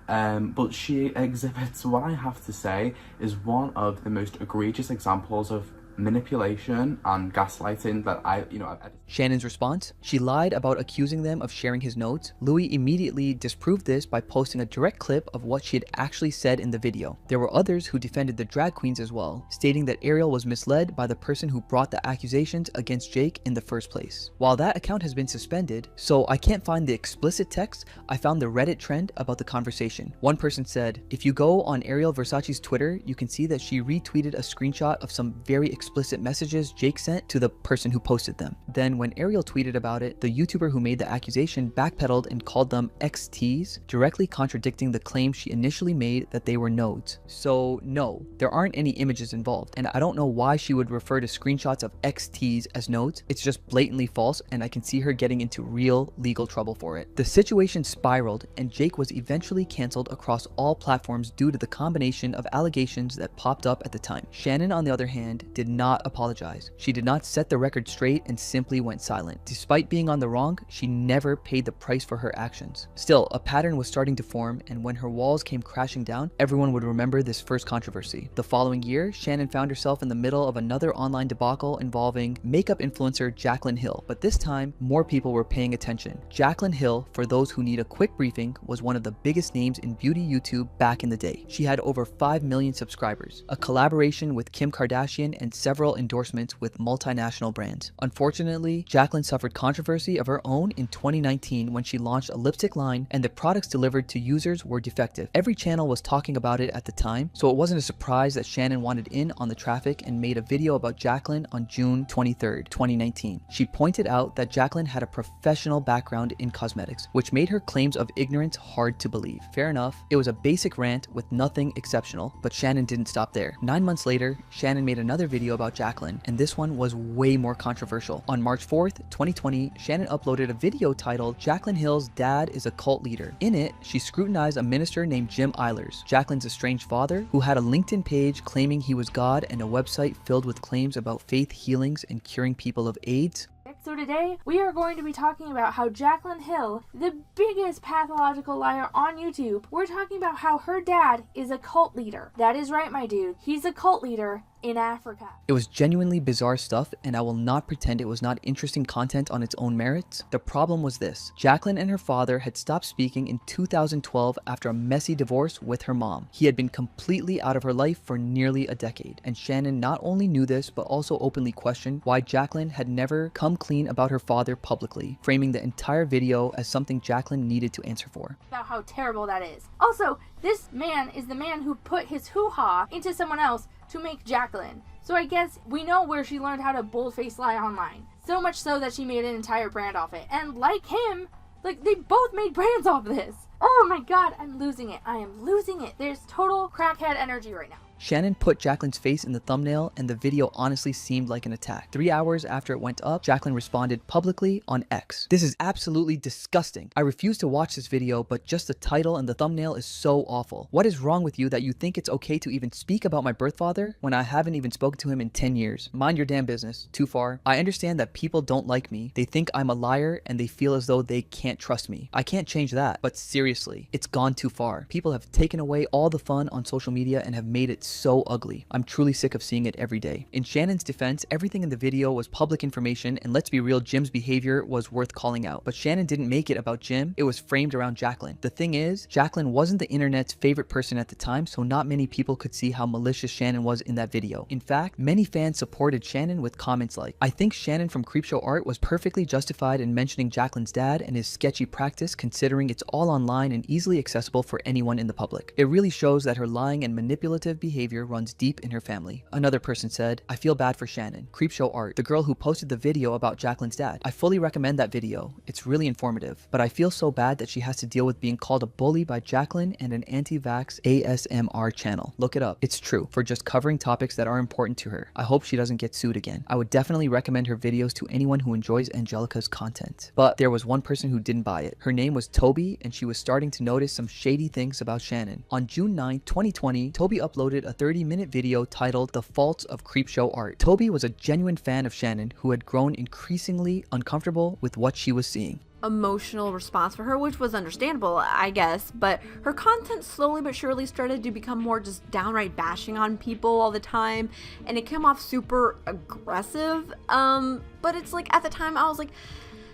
but she exhibits what I have to say is one of the most egregious examples of manipulation and gaslighting that I've edited. Shannon's response? She lied about accusing them of sharing his notes. Louis immediately disproved this by posting a direct clip of what she had actually said in the video. There were others who defended the drag queens as well, stating that Ariel was misled by the person who brought the accusations against Jake in the first place. While that account has been suspended, so I can't find the explicit text, I found the Reddit trend about the conversation. One person said, if you go on Ariel Versace's Twitter, you can see that she retweeted a screenshot of some very explicit messages Jake sent to the person who posted them. Then when Ariel tweeted about it, the YouTuber who made the accusation backpedaled and called them XTs, directly contradicting the claim she initially made that they were nodes. So no, there aren't any images involved, and I don't know why she would refer to screenshots of XTs as nodes. It's just blatantly false, and I can see her getting into real legal trouble for it. The situation spiraled, and Jake was eventually cancelled across all platforms due to the combination of allegations that popped up at the time. Shannon, on the other hand, did not apologize. She did not set the record straight and simply went silent. Despite being on the wrong, she never paid the price for her actions. Still, a pattern was starting to form, and when her walls came crashing down, everyone would remember this first controversy. The following year, Shannon found herself in the middle of another online debacle involving makeup influencer Jaclyn Hill, but this time, more people were paying attention. Jaclyn Hill, for those who need a quick briefing, was one of the biggest names in beauty YouTube back in the day. She had over 5 million subscribers, a collaboration with Kim Kardashian, and several endorsements with multinational brands. Unfortunately, Jaclyn suffered controversy of her own in 2019 when she launched a lipstick line and the products delivered to users were defective. Every channel was talking about it at the time, so it wasn't a surprise that Shannon wanted in on the traffic and made a video about Jaclyn on June 23rd, 2019. She pointed out that Jaclyn had a professional background in cosmetics, which made her claims of ignorance hard to believe. Fair enough, it was a basic rant with nothing exceptional, but Shannon didn't stop there. 9 months later, Shannon made another video about Jaclyn, and this one was way more controversial. On March 4th, 2020, Shannon uploaded a video titled Jaclyn Hill's Dad is a Cult Leader. In it, she scrutinized a minister named Jim Eilers, Jaclyn's estranged father, who had a LinkedIn page claiming he was God and a website filled with claims about faith healings and curing people of AIDS. So today, we are going to be talking about how Jaclyn Hill, the biggest pathological liar on YouTube, we're talking about how her dad is a cult leader. That is right, my dude. He's a cult leader in Africa. It was genuinely bizarre stuff, and I will not pretend it was not interesting content on its own merits. The problem was this: Jaclyn and her father had stopped speaking in 2012 after a messy divorce with her mom. He had been completely out of her life for nearly a decade, and Shannon not only knew this but also openly questioned why Jaclyn had never come clean about her father publicly, framing the entire video as something Jaclyn needed to answer for. About how terrible that is. Also, this man is the man who put his hoo-ha into someone else to make Jaclyn. So I guess we know where she learned how to bold-face lie online. So much so that she made an entire brand off it. And like him, like they both made brands off this. Oh my god, I'm losing it. I am losing it. There's total crackhead energy right now. Shannon put Jaclyn's face in the thumbnail, and the video honestly seemed like an attack. 3 hours after it went up, Jaclyn responded publicly on X. This is absolutely disgusting. I refuse to watch this video, but just the title and the thumbnail is so awful. What is wrong with you that you think it's okay to even speak about my birth father when I haven't even spoken to him in 10 years? Mind your damn business. Too far. I understand that people don't like me. They think I'm a liar and they feel as though they can't trust me. I can't change that, but seriously, it's gone too far. People have taken away all the fun on social media and have made it so ugly. I'm truly sick of seeing it every day. In Shannon's defense, everything in the video was public information, and let's be real, Jim's behavior was worth calling out. But Shannon didn't make it about Jim, it was framed around Jacqueline. The thing is, Jacqueline wasn't the internet's favorite person at the time, so not many people could see how malicious Shannon was in that video. In fact, many fans supported Shannon with comments like, "I think Shannon from Creepshow Art was perfectly justified in mentioning Jacqueline's dad and his sketchy practice, considering it's all online and easily accessible for anyone in the public. It really shows that her lying and manipulative behavior runs deep in her family." Another person said, "I feel bad for Shannon. Creepshow Art, the girl who posted the video about Jacqueline's dad. I fully recommend that video. It's really informative. But I feel so bad that she has to deal with being called a bully by Jacqueline and an anti-vax ASMR channel. Look it up. It's true, for just covering topics that are important to her. I hope she doesn't get sued again. I would definitely recommend her videos to anyone who enjoys Angelica's content." But there was one person who didn't buy it. Her name was Toby, and she was starting to notice some shady things about Shannon. On June 9, 2020, Toby uploaded a 30-minute video titled "The Faults of Creepshow Art." Toby was a genuine fan of Shannon who had grown increasingly uncomfortable with what she was seeing. Emotional response for her, which was understandable, I guess, but her content slowly but surely started to become more just downright bashing on people all the time, and it came off super aggressive. But it's like, at the time I was like,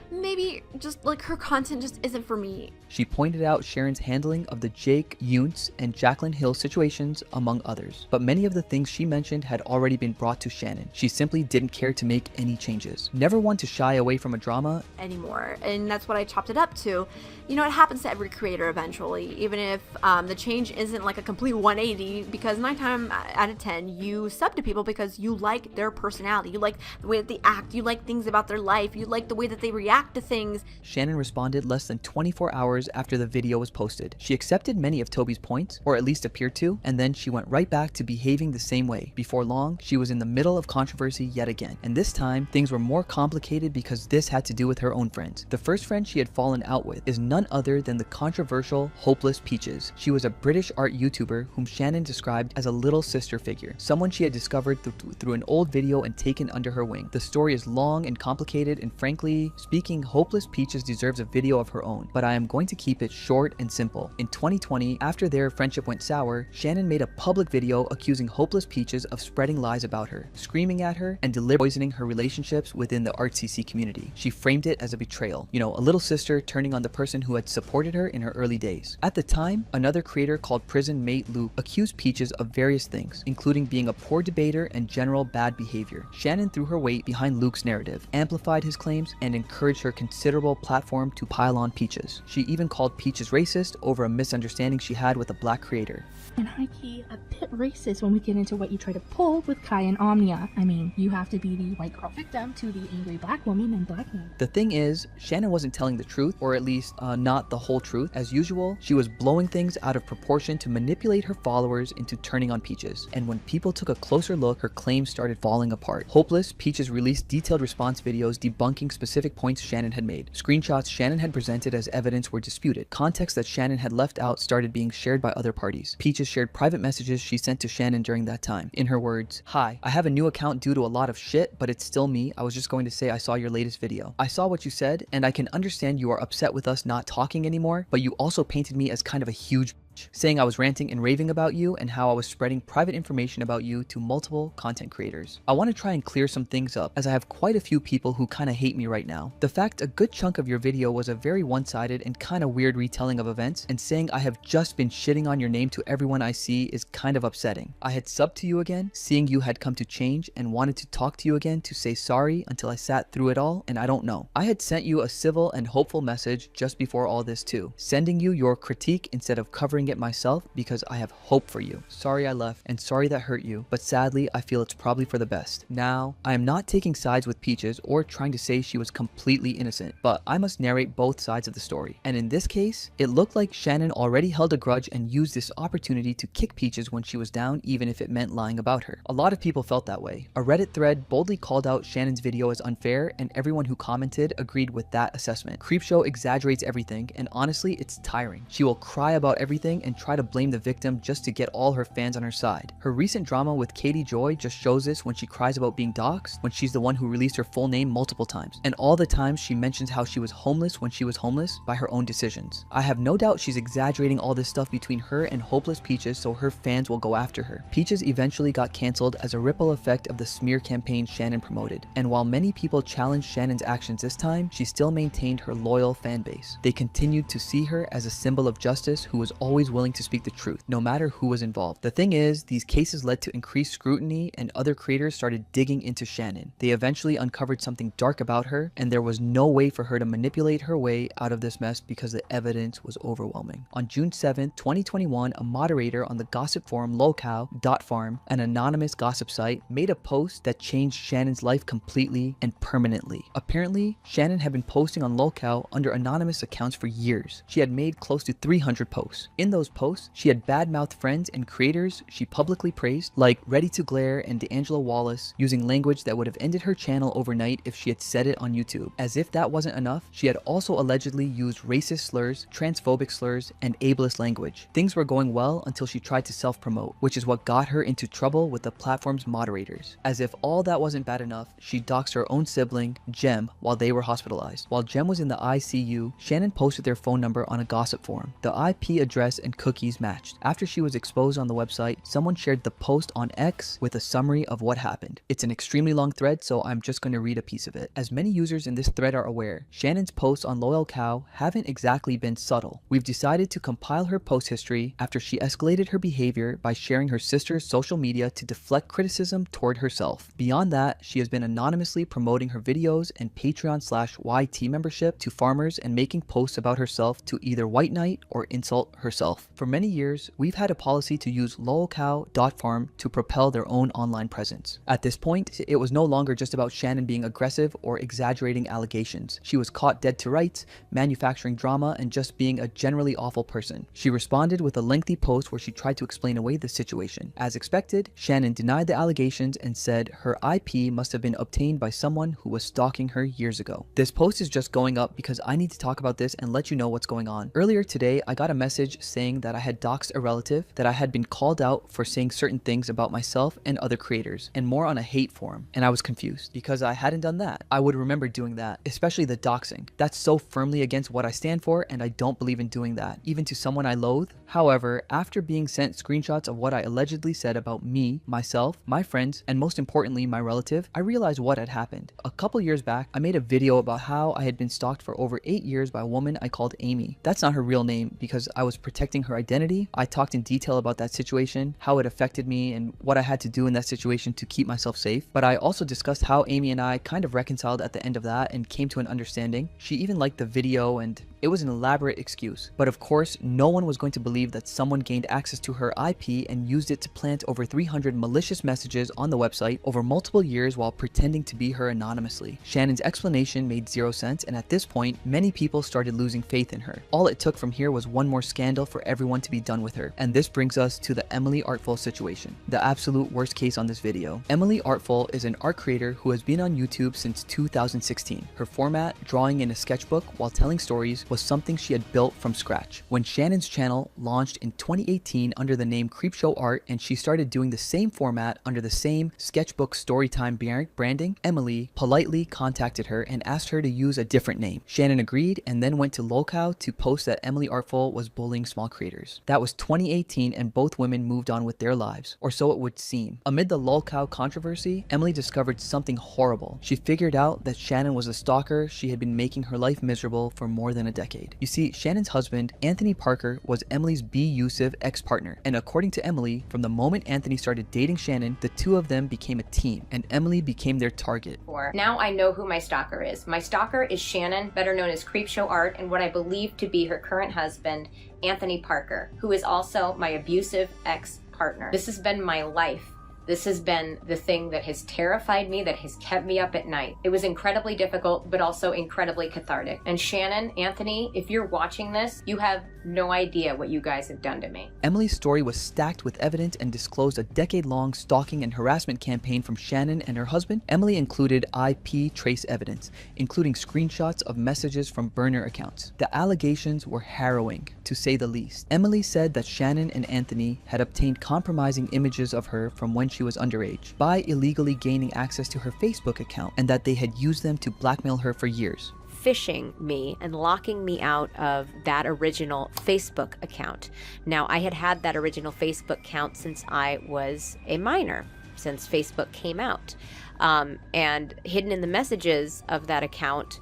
maybe just like her content just isn't for me. She pointed out Sharon's handling of the Jake Yuntz and Jacqueline Hill situations, among others. But many of the things she mentioned had already been brought to Shannon. She simply didn't care to make any changes. Never one to shy away from a drama anymore, and that's what I chopped it up to. You know, it happens to every creator eventually, even if the change isn't like a complete 180, because 9 times out of 10 you sub to people because you like their personality, you like the way that they act, you like things about their life, you like the way that they react to things. Shannon responded less than 24 hours after the video was posted. She accepted many of Toby's points, or at least appeared to, and then she went right back to behaving the same way. Before long, she was in the middle of controversy yet again, and this time things were more complicated because this had to do with her own friends. The first friend she had fallen out with is none other than the controversial Hopeless Peaches. She was a British art YouTuber whom Shannon described as a little sister figure, someone she had discovered through an old video and taken under her wing. The story is long and complicated, and frankly speaking, Hopeless Peaches deserves a video of her own, but I am going to keep it short and simple. In 2020, after their friendship went sour, Shannon made a public video accusing Hopeless Peaches of spreading lies about her, screaming at her, and deliberately poisoning her relationships within the ArtCC community. She framed it as a betrayal. You know, a little sister turning on the person who had supported her in her early days. At the time, another creator called Prison Mate Luke accused Peaches of various things, including being a poor debater and general bad behavior. Shannon threw her weight behind Luke's narrative, amplified his claims, and encouraged her considerable platform to pile on Peaches. She even called Peaches racist over a misunderstanding she had with a black creator. And high-key a bit racist when we get into what you try to pull with Kai and Omnia. I mean, you have to be the white girl victim to the angry black woman and black man. The thing is, Shannon wasn't telling the truth, or at least not the whole truth. As usual, she was blowing things out of proportion to manipulate her followers into turning on Peaches. And when people took a closer look, her claims started falling apart. Hopeless, Peaches released detailed response videos debunking specific points Shannon had made. Screenshots Shannon had presented as evidence were disputed. Context that Shannon had left out started being shared by other parties. Peaches shared private messages she sent to Shannon during that time. In her words, "Hi, I have a new account due to a lot of shit, but it's still me. I was just going to say I saw your latest video. I saw what you said, and I can understand you are upset with us not talking anymore, but you also painted me as kind of a huge saying I was ranting and raving about you and how I was spreading private information about you to multiple content creators. I want to try and clear some things up, as I have quite a few people who kind of hate me right now. The fact a good chunk of your video was a very one-sided and kind of weird retelling of events, and saying I have just been shitting on your name to everyone I see is kind of upsetting. I had subbed to you again, seeing you had come to change, and wanted to talk to you again to say sorry until I sat through it all, and I don't know. I had sent you a civil and hopeful message just before all this too, sending you your critique instead of covering it myself because I have hope for you. Sorry I left, and sorry that hurt you, but sadly I feel it's probably for the best. Now, I am not taking sides with Peaches or trying to say she was completely innocent, but I must narrate both sides of the story. And in this case, it looked like Shannon already held a grudge and used this opportunity to kick Peaches when she was down, even if it meant lying about her. A lot of people felt that way. A Reddit thread boldly called out Shannon's video as unfair, and everyone who commented agreed with that assessment. Creepshow exaggerates everything, and honestly, it's tiring. She will cry about everything annoying and try to blame the victim just to get all her fans on her side. Her recent drama with Katie Joy just shows this when she cries about being doxxed, when she's the one who released her full name multiple times, and all the times she mentions how she was homeless when she was homeless by her own decisions. I have no doubt she's exaggerating all this stuff between her and Hopeless Peaches so her fans will go after her. Peaches eventually got cancelled as a ripple effect of the smear campaign Shannon promoted, and while many people challenged Shannon's actions this time, she still maintained her loyal fan base. They continued to see her as a symbol of justice who was always willing to speak the truth, no matter who was involved. The thing is, these cases led to increased scrutiny and other creators started digging into Shannon. They eventually uncovered something dark about her, and there was no way for her to manipulate her way out of this mess because the evidence was overwhelming. On June 7th, 2021, a moderator on the gossip forum lolcow.farm, an anonymous gossip site, made a post that changed Shannon's life completely and permanently. Apparently, Shannon had been posting on lolcow under anonymous accounts for years. She had made close to 300 posts. In those posts, she had bad-mouthed friends and creators she publicly praised, like Ready to Glare and D'Angelo Wallace, using language that would have ended her channel overnight if she had said it on YouTube. As if that wasn't enough, she had also allegedly used racist slurs, transphobic slurs, and ableist language. Things were going well until she tried to self-promote, which is what got her into trouble with the platform's moderators. As if all that wasn't bad enough, she doxed her own sibling, Jem, while they were hospitalized. While Jem was in the ICU, Shannon posted their phone number on a gossip forum. The IP address and cookies matched. After she was exposed on the website, someone shared the post on X with a summary of what happened. It's an extremely long thread, so I'm just going to read a piece of it. As many users in this thread are aware, Shannon's posts on Loyal Cow haven't exactly been subtle. We've decided to compile her post history after she escalated her behavior by sharing her sister's social media to deflect criticism toward herself. Beyond that, she has been anonymously promoting her videos and Patreon/YT membership to farmers and making posts about herself to either white knight or insult herself. For many years, we've had a policy to use lolcow.farm to propel their own online presence. At this point, it was no longer just about Shannon being aggressive or exaggerating allegations. She was caught dead to rights, manufacturing drama, and just being a generally awful person. She responded with a lengthy post where she tried to explain away the situation. As expected, Shannon denied the allegations and said her IP must have been obtained by someone who was stalking her years ago. This post is just going up because I need to talk about this and let you know what's going on. Earlier today, I got a message saying that I had doxed a relative, that I had been called out for saying certain things about myself and other creators, and more on a hate forum, and I was confused because I hadn't done that. I would remember doing that, especially the doxing. That's so firmly against what I stand for, and I don't believe in doing that, even to someone I loathe. However, after being sent screenshots of what I allegedly said about me, myself, my friends, and most importantly my relative, I realized what had happened. A couple years back, I made a video about how I had been stalked for over 8 years by a woman I called Amy. That's not her real name because I was protecting her identity. I talked in detail about that situation, how it affected me, and what I had to do in that situation to keep myself safe. But I also discussed how Amy and I kind of reconciled at the end of that and came to an understanding. She even liked the video and it was an elaborate excuse. But of course, no one was going to believe that someone gained access to her IP and used it to plant over 300 malicious messages on the website over multiple years while pretending to be her anonymously. Shannon's explanation made zero sense, and at this point, many people started losing faith in her. All it took from here was one more scandal for everyone to be done with her. And this brings us to the Emily Artful situation, the absolute worst case on this video. Emily Artful is an art creator who has been on YouTube since 2016. Her format, drawing in a sketchbook while telling stories, was something she had built from scratch. When Shannon's channel launched in 2018 under the name Creepshow Art and she started doing the same format under the same sketchbook storytime branding, Emily politely contacted her and asked her to use a different name. Shannon agreed and then went to lolcow to post that Emily Artful was bullying small creators. That was 2018 and both women moved on with their lives, or so it would seem. Amid the lolcow controversy, Emily discovered something horrible. She figured out that Shannon was a stalker. She had been making her life miserable for more than a decade. You see, Shannon's husband, Anthony Parker, was Emily's abusive ex-partner, and according to Emily, from the moment Anthony started dating Shannon, the two of them became a team, and Emily became their target. Now I know who my stalker is. My stalker is Shannon, better known as Creepshow Art, and what I believe to be her current husband, Anthony Parker, who is also my abusive ex-partner. This has been my life This has been the thing that has terrified me, that has kept me up at night. It was incredibly difficult, but also incredibly cathartic. And Shannon, Anthony, if you're watching this, you have no idea what you guys have done to me. Emily's story was stacked with evidence and disclosed a decade-long stalking and harassment campaign from Shannon and her husband. Emily included IP trace evidence, including screenshots of messages from burner accounts. The allegations were harrowing, to say the least. Emily said that Shannon and Anthony had obtained compromising images of her from when she was underage by illegally gaining access to her Facebook account, and that they had used them to blackmail her for years. Phishing me and locking me out of that original Facebook account. Now, I had had that original Facebook account since I was a minor, since Facebook came out. And hidden in the messages of that account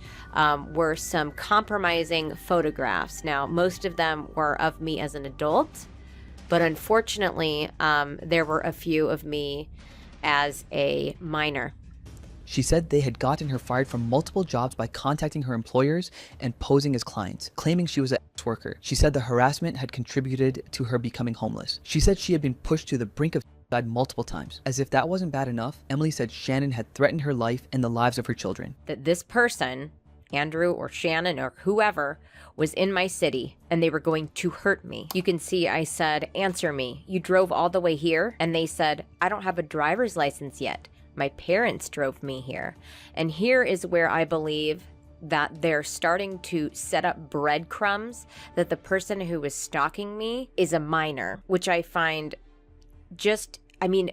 were some compromising photographs. Now, most of them were of me as an adult, but unfortunately, there were a few of me as a minor. She said they had gotten her fired from multiple jobs by contacting her employers and posing as clients, claiming she was a sex worker. She said the harassment had contributed to her becoming homeless. She said she had been pushed to the brink of suicide multiple times. As if that wasn't bad enough, Emily said Shannon had threatened her life and the lives of her children. That this person, Andrew or Shannon or whoever, was in my city and they were going to hurt me. You can see I said, "Answer me. You drove all the way here?" And they said, "I don't have a driver's license yet. My parents drove me here." And here is where I believe that they're starting to set up breadcrumbs that the person who was stalking me is a minor, which I find just, I mean,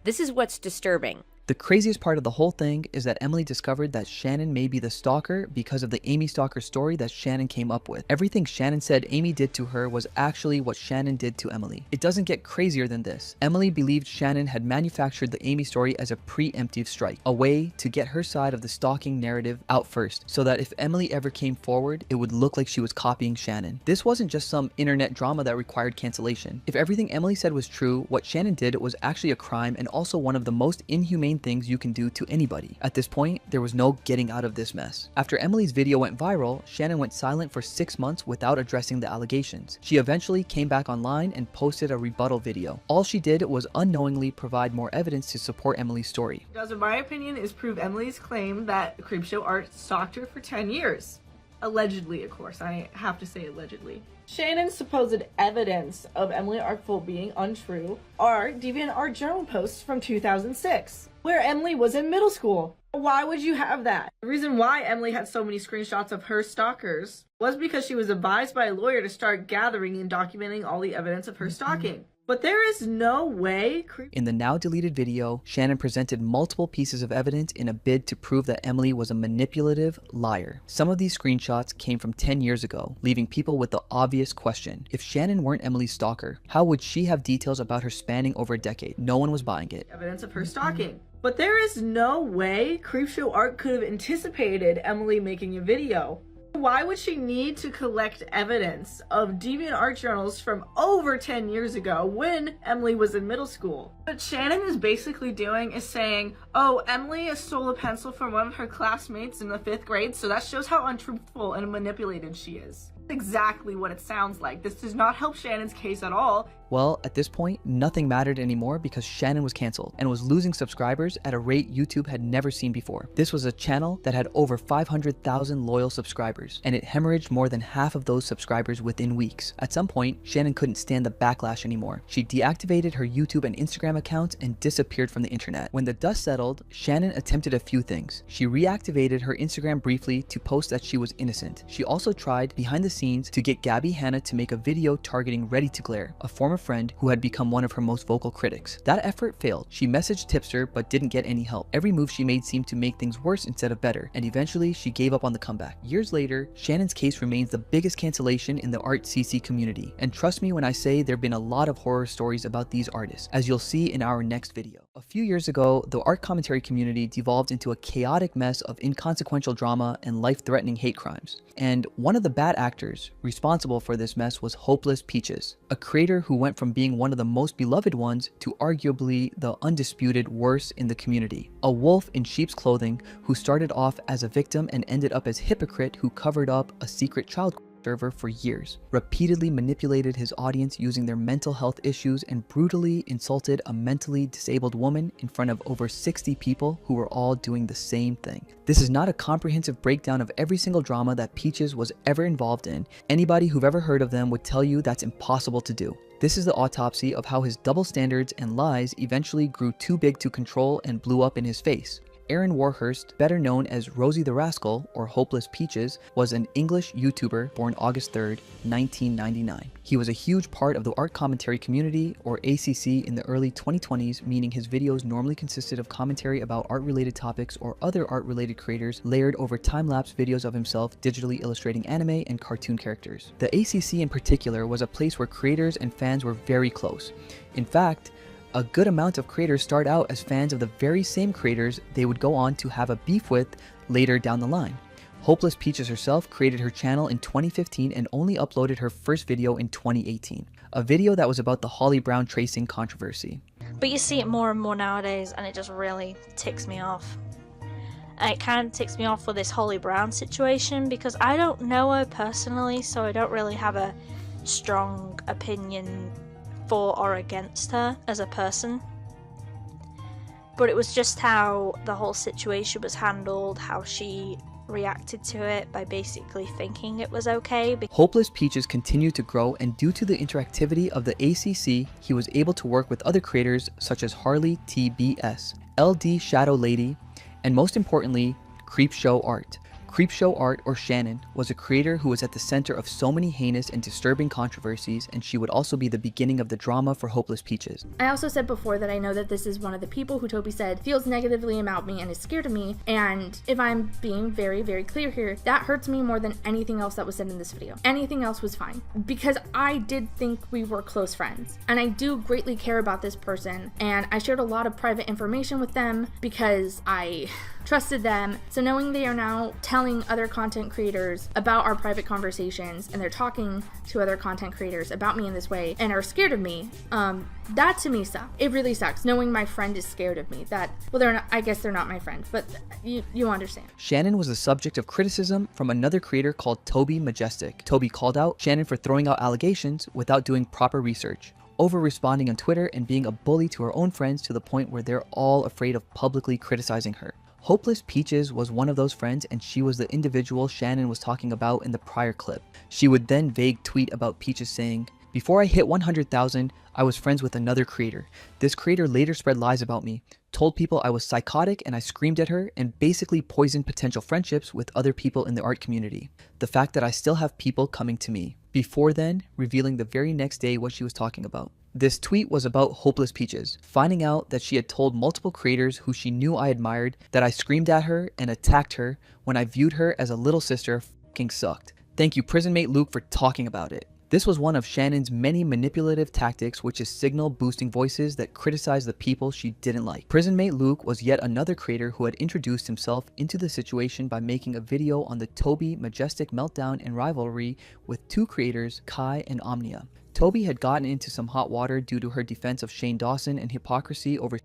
this is what's disturbing. The craziest part of the whole thing is that Emily discovered that Shannon may be the stalker because of the Amy stalker story that Shannon came up with. Everything Shannon said Amy did to her was actually what Shannon did to Emily. It doesn't get crazier than this. Emily believed Shannon had manufactured the Amy story as a preemptive strike, a way to get her side of the stalking narrative out first, so that if Emily ever came forward, it would look like she was copying Shannon. This wasn't just some internet drama that required cancellation. If everything Emily said was true, what Shannon did was actually a crime and also one of the most inhumane things you can do to anybody. At this point, there was no getting out of this mess. After Emily's video went viral, Shannon went silent for 6 months without addressing the allegations. She eventually came back online and posted a rebuttal video. All she did was unknowingly provide more evidence to support Emily's story. Does, in my opinion, is prove Emily's claim that Creepshow Art stalked her for 10 years. Allegedly, of course. I have to say allegedly. Shannon's supposed evidence of Emily Artful being untrue are DeviantArt journal posts from 2006, where Emily was in middle school. Why would you have that? The reason why Emily had so many screenshots of her stalkers was because she was advised by a lawyer to start gathering and documenting all the evidence of her stalking. But there is no way. In the now deleted video, Shannon presented multiple pieces of evidence in a bid to prove that Emily was a manipulative liar. Some of these screenshots came from 10 years ago, leaving people with the obvious question. If Shannon weren't Emily's stalker, how would she have details about her spanning over a decade? No one was buying it. Evidence of her stalking. But there is no way Creepshow Art could have anticipated Emily making a video. Why would she need to collect evidence of DeviantArt journals from over 10 years ago when Emily was in middle school? What Shannon is basically doing is saying, oh, Emily stole a pencil from one of her classmates in the 5th grade, so that shows how untruthful and manipulated she is. Exactly what it sounds like. This does not help Shannon's case at all. Well, at this point, nothing mattered anymore because Shannon was canceled and was losing subscribers at a rate YouTube had never seen before. This was a channel that had over 500,000 loyal subscribers, and it hemorrhaged more than half of those subscribers within weeks. At some point, Shannon couldn't stand the backlash anymore. She deactivated her YouTube and Instagram accounts and disappeared from the internet. When the dust settled, Shannon attempted a few things. She reactivated her Instagram briefly to post that she was innocent. She also tried, behind the scenes, to get Gabby Hanna to make a video targeting Ready to Glare, a former friend who had become one of her most vocal critics. That effort failed. She messaged Tipster but didn't get any help. Every move she made seemed to make things worse instead of better, and eventually she gave up on the comeback. Years later, Shannon's case remains the biggest cancellation in the art CC community, and trust me when I say there have been a lot of horror stories about these artists, as you'll see in our next video. A few years ago, the art commentary community devolved into a chaotic mess of inconsequential drama and life-threatening hate crimes. And one of the bad actors responsible for this mess was Hopeless Peaches, a creator who went from being one of the most beloved ones to arguably the undisputed worst in the community. A wolf in sheep's clothing who started off as a victim and ended up as hypocrite who covered up a secret child server for years, repeatedly manipulated his audience using their mental health issues, and brutally insulted a mentally disabled woman in front of over 60 people who were all doing the same thing. This is not a comprehensive breakdown of every single drama that Peaches was ever involved in. Anybody who've ever heard of them would tell you that's impossible to do. This is the autopsy of how his double standards and lies eventually grew too big to control and blew up in his face. Aaron Warhurst, better known as Rosie the Rascal or Hopeless Peaches, was an English YouTuber born August 3rd, 1999. He was a huge part of the art commentary community, or ACC, in the early 2020s, meaning his videos normally consisted of commentary about art-related topics or other art-related creators layered over time-lapse videos of himself digitally illustrating anime and cartoon characters. The ACC in particular was a place where creators and fans were very close. In fact, a good amount of creators start out as fans of the very same creators they would go on to have a beef with later down the line. Hopeless Peaches herself created her channel in 2015 and only uploaded her first video in 2018, a video that was about the Holly Brown tracing controversy. But you see it more and more nowadays, and it just really ticks me off. And it kind of ticks me off with this Holly Brown situation because I don't know her personally, so I don't really have a strong opinion for or against her as a person, but it was just how the whole situation was handled, how she reacted to it by basically thinking it was okay. Hopeless Peaches continued to grow, and due to the interactivity of the ACC, he was able to work with other creators such as Harley TBS, LD Shadow Lady, and most importantly, Creepshow Art. Creepshow Art, or Shannon, was a creator who was at the center of so many heinous and disturbing controversies, and she would also be the beginning of the drama for Hopeless Peaches. I also said before that I know that this is one of the people who Toby said feels negatively about me and is scared of me, and if I'm being very, very clear here, that hurts me more than anything else that was said in this video. Anything else was fine, because I did think we were close friends, and I do greatly care about this person, and I shared a lot of private information with them because I trusted them. So knowing they are now telling other content creators about our private conversations, and they're talking to other content creators about me in this way and are scared of me, that to me sucks. It really sucks knowing my friend is scared of me. That, well, they're not, I guess they're not my friend, but you understand. Shannon was the subject of criticism from another creator called Toby Majestic. Toby called out Shannon for throwing out allegations without doing proper research, over-responding on Twitter, and being a bully to her own friends to the point where they're all afraid of publicly criticizing her. Hopeless Peaches was one of those friends, and she was the individual Shannon was talking about in the prior clip. She would then vague tweet about Peaches saying, "Before I hit 100,000, I was friends with another creator. This creator later spread lies about me, told people I was psychotic, and I screamed at her, and basically poisoned potential friendships with other people in the art community. The fact that I still have people coming to me." Before then, revealing the very next day what she was talking about. This tweet was about Hopeless Peaches, finding out that she had told multiple creators who she knew I admired that I screamed at her and attacked her when I viewed her as a little sister fucking sucked. Thank you, prison mate Luke, for talking about it. This was one of Shannon's many manipulative tactics, which is signal boosting voices that criticize the people she didn't like. Prison mate Luke was yet another creator who had introduced himself into the situation by making a video on the Toby Majestic meltdown and rivalry with two creators, Kai and Omnia. Toby had gotten into some hot water due to her defense of Shane Dawson and hypocrisy over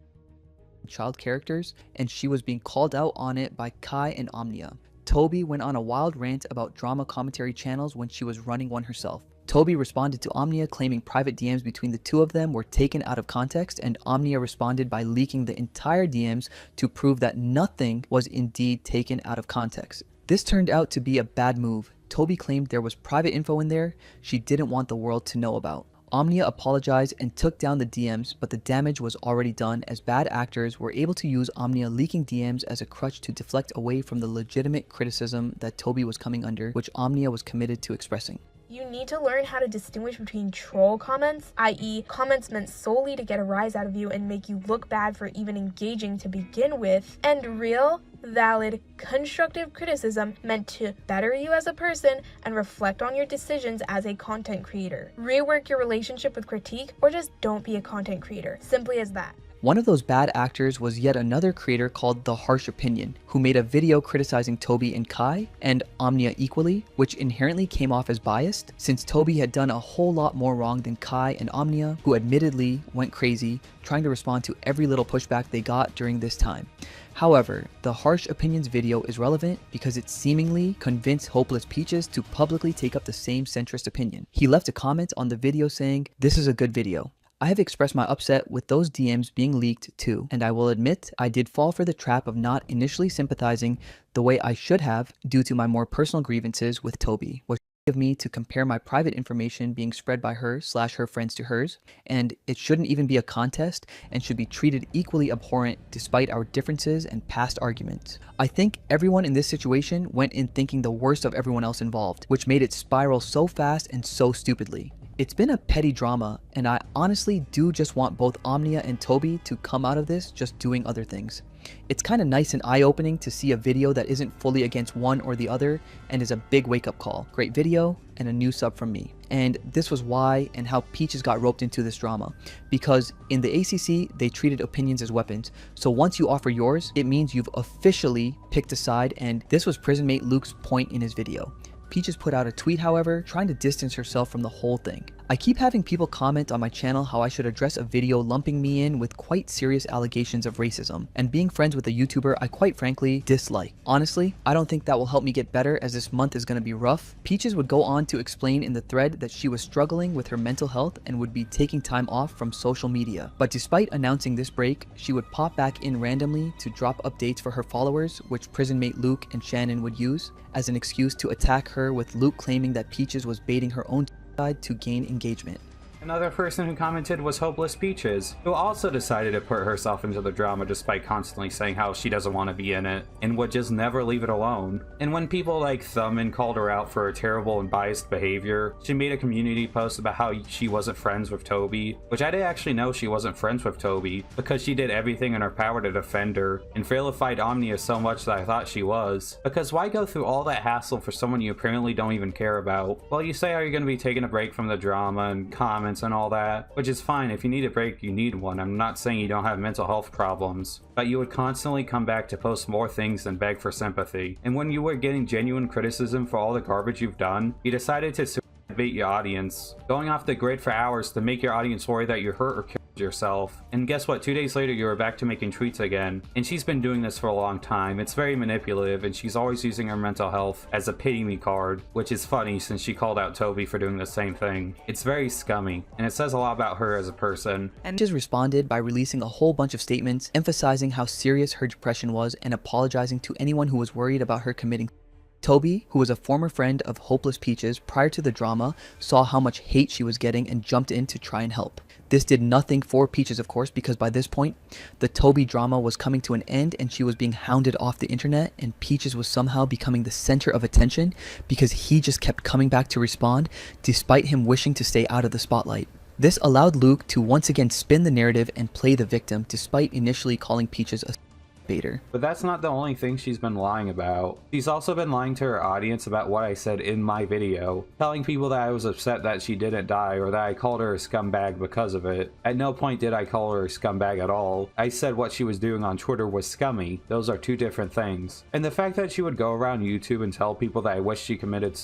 child characters, and she was being called out on it by Kai and Omnia. Toby went on a wild rant about drama commentary channels when she was running one herself. Toby responded to Omnia, claiming private DMs between the two of them were taken out of context, and Omnia responded by leaking the entire DMs to prove that nothing was indeed taken out of context. This turned out to be a bad move. Toby claimed there was private info in there she didn't want the world to know about. Omnia apologized and took down the DMs, but the damage was already done, as bad actors were able to use Omnia leaking DMs as a crutch to deflect away from the legitimate criticism that Toby was coming under, which Omnia was committed to expressing. You need to learn how to distinguish between troll comments, i.e. comments meant solely to get a rise out of you and make you look bad for even engaging to begin with, and real, valid, constructive criticism meant to better you as a person and reflect on your decisions as a content creator. Rework your relationship with critique, or just don't be a content creator. Simply as that. One of those bad actors was yet another creator called The Harsh Opinion, who made a video criticizing Toby and Kai, and Omnia equally, which inherently came off as biased, since Toby had done a whole lot more wrong than Kai and Omnia, who admittedly went crazy, trying to respond to every little pushback they got during this time. However, the Harsh Opinions video is relevant because it seemingly convinced Hopeless Peaches to publicly take up the same centrist opinion. He left a comment on the video saying, "This is a good video. I have expressed my upset with those DMs being leaked too, and I will admit I did fall for the trap of not initially sympathizing the way I should have due to my more personal grievances with Toby, which of me to compare my private information being spread by her/her friends to hers, and it shouldn't even be a contest and should be treated equally abhorrent despite our differences and past arguments. I think everyone in this situation went in thinking the worst of everyone else involved, which made it spiral so fast and so stupidly. It's been a petty drama, and I honestly do just want both Omnia and Toby to come out of this just doing other things. It's kind of nice and eye-opening to see a video that isn't fully against one or the other and is a big wake-up call. Great video and a new sub from me. And this was why and how Peaches got roped into this drama, because in the ACC they treated opinions as weapons, so once you offer yours it means you've officially picked a side, and this was prison mate Luke's point in his video. Peaches put out a tweet, however, trying to distance herself from the whole thing. I keep having people comment on my channel how I should address a video lumping me in with quite serious allegations of racism, and being friends with a YouTuber I quite frankly dislike. Honestly, I don't think that will help me get better, as this month is going to be rough. Peaches would go on to explain in the thread that she was struggling with her mental health and would be taking time off from social media. But despite announcing this break, she would pop back in randomly to drop updates for her followers, which prison mate Luke and Shannon would use as an excuse to attack her, with Luke claiming that Peaches was baiting her own side to gain engagement. Another person who commented was Hopeless Peaches, who also decided to put herself into the drama despite constantly saying how she doesn't want to be in it, and would just never leave it alone. And when people like Thummin called her out for her terrible and biased behavior, she made a community post about how she wasn't friends with Toby, which I didn't actually know she wasn't friends with Toby, because she did everything in her power to defend her, and vilified Omnia so much that I thought she was. Because why go through all that hassle for someone you apparently don't even care about? Well, you say how you're going to be taking a break from the drama and comments and all that, which is fine. If you need a break, you need one. I'm not saying you don't have mental health problems, but you would constantly come back to post more things and beg for sympathy. And when you were getting genuine criticism for all the garbage you've done, you decided to bait your audience, going off the grid for hours to make your audience worry that you're hurt or killed yourself. And guess what? 2 days later you were back to making tweets again. And she's been doing this for a long time. It's very manipulative, and she's always using her mental health as a pity me card, which is funny since she called out Toby for doing the same thing. It's very scummy, and it says a lot about her as a person. And just responded by releasing a whole bunch of statements emphasizing how serious her depression was and apologizing to anyone who was worried about her committing. Toby, who was a former friend of Hopeless Peaches prior to the drama, saw how much hate she was getting and jumped in to try and help. This did nothing for Peaches, of course, because by this point, the Toby drama was coming to an end and she was being hounded off the internet, and Peaches was somehow becoming the center of attention because he just kept coming back to respond despite him wishing to stay out of the spotlight. This allowed Luke to once again spin the narrative and play the victim despite initially calling Peaches a baiter. But that's not the only thing she's been lying about. She's also been lying to her audience about what I said in my video, telling people that I was upset that she didn't die or that I called her a scumbag because of it. At no point did I call her a scumbag at all. I said what she was doing on Twitter was scummy. Those are two different things. And the fact that she would go around YouTube and tell people that I wish she committed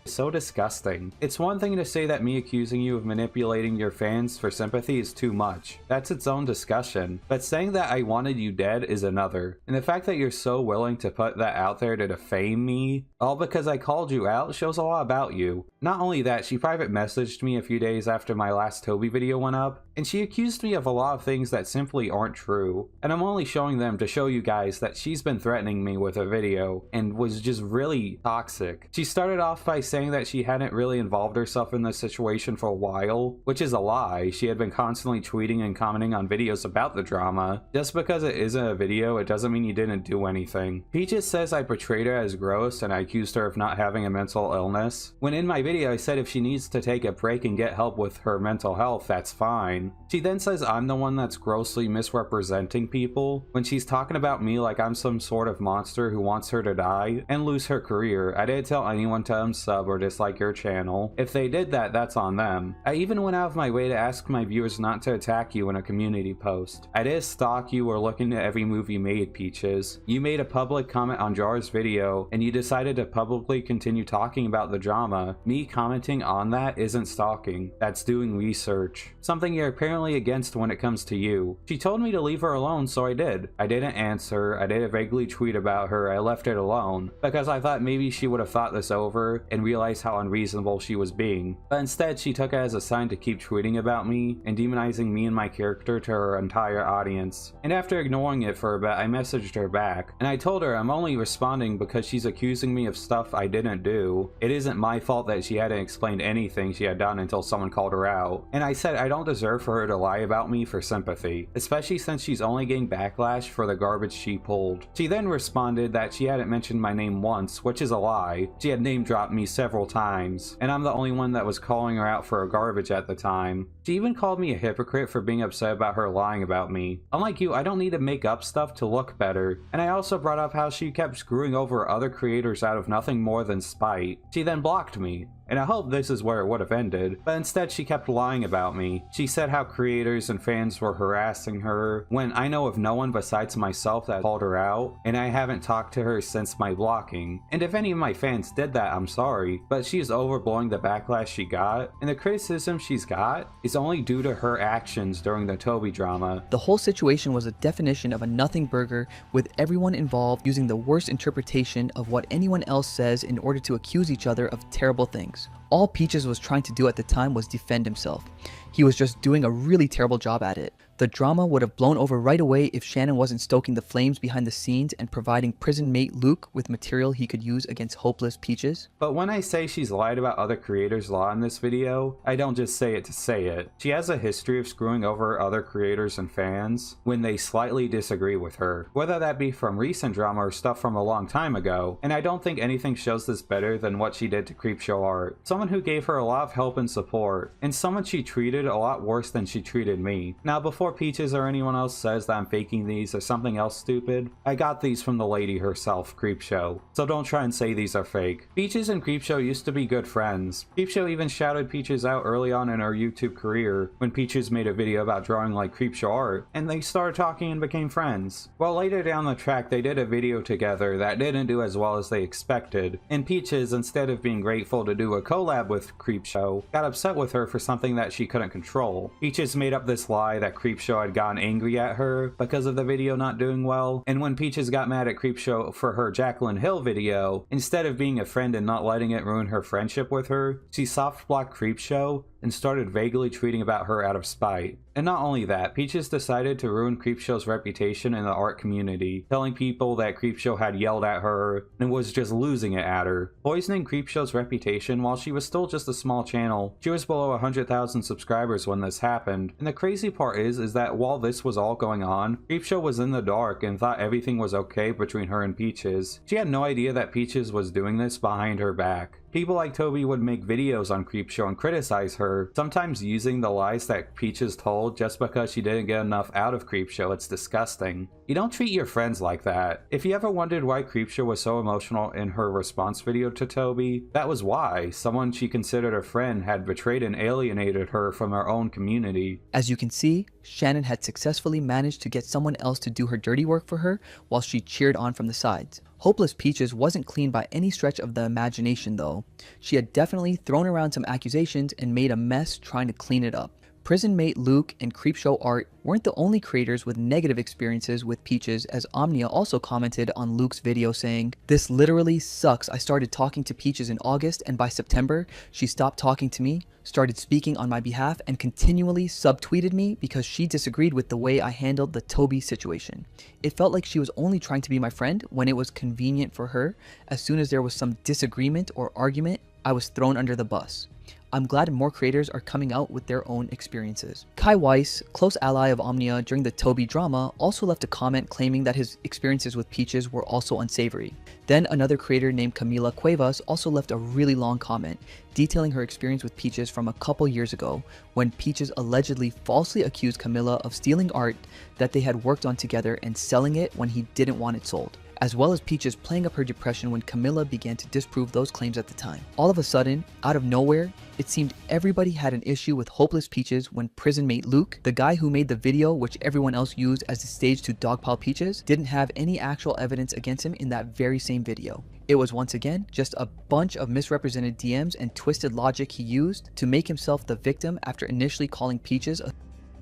so disgusting. It's one thing to say that me accusing you of manipulating your fans for sympathy is too much. That's its own discussion. But saying that I wanted you dead is another. And the fact that you're so willing to put that out there to defame me, all because I called you out, shows a lot about you. Not only that, she private messaged me a few days after my last Toby video went up, and she accused me of a lot of things that simply aren't true. And I'm only showing them to show you guys that she's been threatening me with a video and was just really toxic. She started off by saying that she hadn't really involved herself in this situation for a while, which is a lie. She had been constantly tweeting and commenting on videos about the drama. Just because it isn't a video, it doesn't mean you didn't do anything. Peaches says I portrayed her as gross and I accused her of not having a mental illness, when in my video I said if she needs to take a break and get help with her mental health, that's fine. She then says I'm the one that's grossly misrepresenting people, when she's talking about me like I'm some sort of monster who wants her to die and lose her career. I didn't tell anyone to unsub unsub or dislike your channel. If they did that, that's on them. I even went out of my way to ask my viewers not to attack you in a community post. I did stalk you or look into every move you made, Peaches. You made a public comment on JuniDrawz video, and you decided to publicly continue talking about the drama. Me commenting on that isn't stalking. That's doing research. Something you're apparently against when it comes to you. She told me to leave her alone, so I did. I didn't answer. I did vaguely tweet about her. I left it alone because I thought maybe she would have thought this over and realized how unreasonable she was being. But instead, she took it as a sign to keep tweeting about me and demonizing me and my character to her entire audience. And after ignoring it for a bit, I messaged her back, and I told her I'm only responding because she's accusing me of stuff I didn't do. It isn't my fault that she hadn't explained anything she had done until someone called her out. And I said I don't deserve for her to lie about me for sympathy, especially since she's only getting backlash for the garbage she pulled. She then responded that she hadn't mentioned my name once, which is a lie. She had name dropped me several times, and I'm the only one that was calling her out for her garbage at the time. She even called me a hypocrite for being upset about her lying about me. Unlike you, I don't need to make up stuff to look better. And I also brought up how she kept screwing over other creators out of nothing more than spite. She then blocked me. And I hope this is where it would have ended, but instead she kept lying about me. She said how creators and fans were harassing her, when I know of no one besides myself that called her out, and I haven't talked to her since my blocking. And if any of my fans did that, I'm sorry, but she's overblowing the backlash she got, and the criticism she's got is only due to her actions during the Toby drama. The whole situation was a definition of a nothing burger, with everyone involved using the worst interpretation of what anyone else says in order to accuse each other of terrible things. All Peaches was trying to do at the time was defend himself. He was just doing a really terrible job at it. The drama would have blown over right away if Shannon wasn't stoking the flames behind the scenes and providing prison mate Luke with material he could use against hopeless Peaches. But when I say she's lied about other creators' law in this video, I don't just say it to say it. She has a history of screwing over other creators and fans when they slightly disagree with her, whether that be from recent drama or stuff from a long time ago, and I don't think anything shows this better than what she did to Creepshow Art. Someone who gave her a lot of help and support, and someone she treated a lot worse than she treated me. Now, before Peaches or anyone else says that I'm faking these or something else stupid, I got these from the lady herself, Creepshow, so don't try and say these are fake. Peaches and Creepshow used to be good friends. Creepshow even shouted Peaches out early on in her YouTube career when Peaches made a video about drawing like Creepshow Art, and they started talking and became friends. Well, later down the track they did a video together that didn't do as well as they expected, and Peaches, instead of being grateful to do a collab with Creepshow, got upset with her for something that she couldn't control. Peaches made up this lie that Creepshow had gotten angry at her because of the video not doing well, and when Peaches got mad at Creepshow for her Jaclyn Hill video, instead of being a friend and not letting it ruin her friendship with her, she soft blocked Creepshow and started vaguely tweeting about her out of spite. And not only that, Peaches decided to ruin Creepshow's reputation in the art community, telling people that Creepshow had yelled at her and was just losing it at her, poisoning Creepshow's reputation while she was still just a small channel. She was below 100,000 subscribers when this happened, and the crazy part is that while this was all going on, Creepshow was in the dark and thought everything was okay between her and Peaches. She had no idea that Peaches was doing this behind her back. People like Toby would make videos on Creepshow and criticize her, sometimes using the lies that Peaches told just because she didn't get enough out of Creepshow. It's disgusting. You don't treat your friends like that. If you ever wondered why Creepshow was so emotional in her response video to Toby, that was why. Someone she considered a friend had betrayed and alienated her from her own community. As you can see, Shannon had successfully managed to get someone else to do her dirty work for her while she cheered on from the sides. Hopeless Peaches wasn't clean by any stretch of the imagination though. She had definitely thrown around some accusations and made a mess trying to clean it up. Prison mate Luke and Creepshow Art weren't the only creators with negative experiences with Peaches, as Omnia also commented on Luke's video saying, "This literally sucks. I started talking to Peaches in August and by September, she stopped talking to me, started speaking on my behalf, and continually subtweeted me because she disagreed with the way I handled the Toby situation. It felt like she was only trying to be my friend when it was convenient for her. As soon as there was some disagreement or argument, I was thrown under the bus. I'm glad more creators are coming out with their own experiences." Kai Weiss, close ally of Omnia during the Toby drama, also left a comment claiming that his experiences with Peaches were also unsavory. Then another creator named Camila Cuevas also left a really long comment, detailing her experience with Peaches from a couple years ago, when Peaches allegedly falsely accused Camila of stealing art that they had worked on together and selling it when he didn't want it sold. as well as Peaches playing up her depression when Camilla began to disprove those claims at the time. All of a sudden, out of nowhere, it seemed everybody had an issue with hopeless Peaches when prison mate Luke, the guy who made the video which everyone else used as the stage to dogpile Peaches, didn't have any actual evidence against him in that very same video. It was once again just a bunch of misrepresented DMs and twisted logic he used to make himself the victim after initially calling Peaches a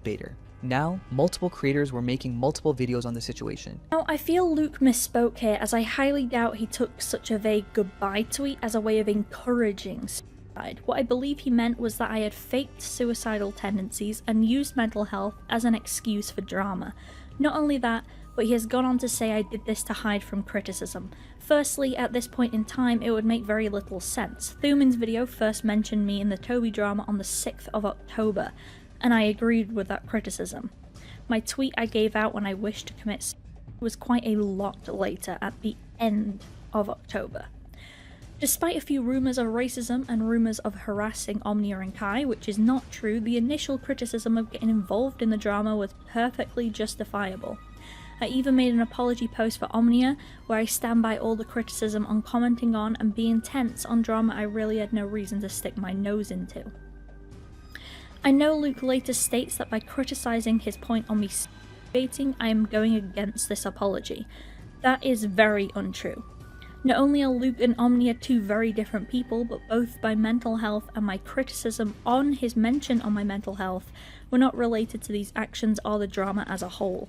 baiter. Now, multiple creators were making multiple videos on the situation. Now, I feel Luke misspoke here, as I highly doubt he took such a vague goodbye tweet as a way of encouraging suicide. What I believe he meant was that I had faked suicidal tendencies and used mental health as an excuse for drama. Not only that, but he has gone on to say I did this to hide from criticism. Firstly, at this point in time, it would make very little sense. Thuman's video first mentioned me in the Toby drama on the 6th of October, and I agreed with that criticism. My tweet I gave out when I wished to commit suicide was quite a lot later, at the end of October. Despite a few rumours of racism and rumours of harassing Omnia and Kai, which is not true, the initial criticism of getting involved in the drama was perfectly justifiable. I even made an apology post for Omnia, where I stand by all the criticism on commenting on and being tense on drama I really had no reason to stick my nose into. I know Luke later states that by criticising his point on me baiting, I am going against this apology. That is very untrue. Not only are Luke and Omnia two very different people, but both by mental health and my criticism on his mention on my mental health were not related to these actions or the drama as a whole.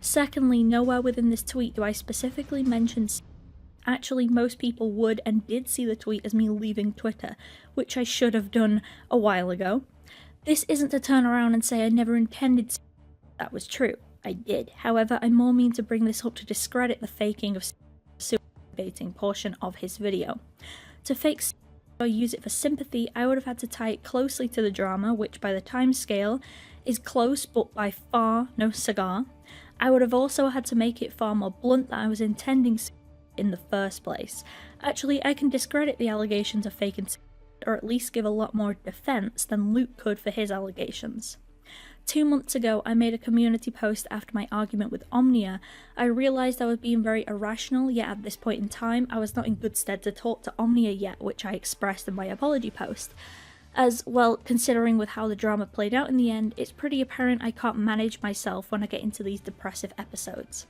Secondly, nowhere within this tweet do I specifically mention. Actually, most people would and did see the tweet as me leaving Twitter, which I should have done a while ago. This isn't to turn around and say I never intended to. That was true. I did. However, I more mean to bring this up to discredit the faking of suicide baiting portion of his video. To fake or use it for sympathy, I would have had to tie it closely to the drama, which by the time scale is close but by far no cigar. I would have also had to make it far more blunt that I was intending in the first place. Actually, I can discredit the allegations of faking, or at least give a lot more defense than Luke could for his allegations. 2 months ago, I made a community post after my argument with Omnia. I realised I was being very irrational, yet at this point in time, I was not in good stead to talk to Omnia yet, which I expressed in my apology post. As well, considering with how the drama played out in the end, it's pretty apparent I can't manage myself when I get into these depressive episodes.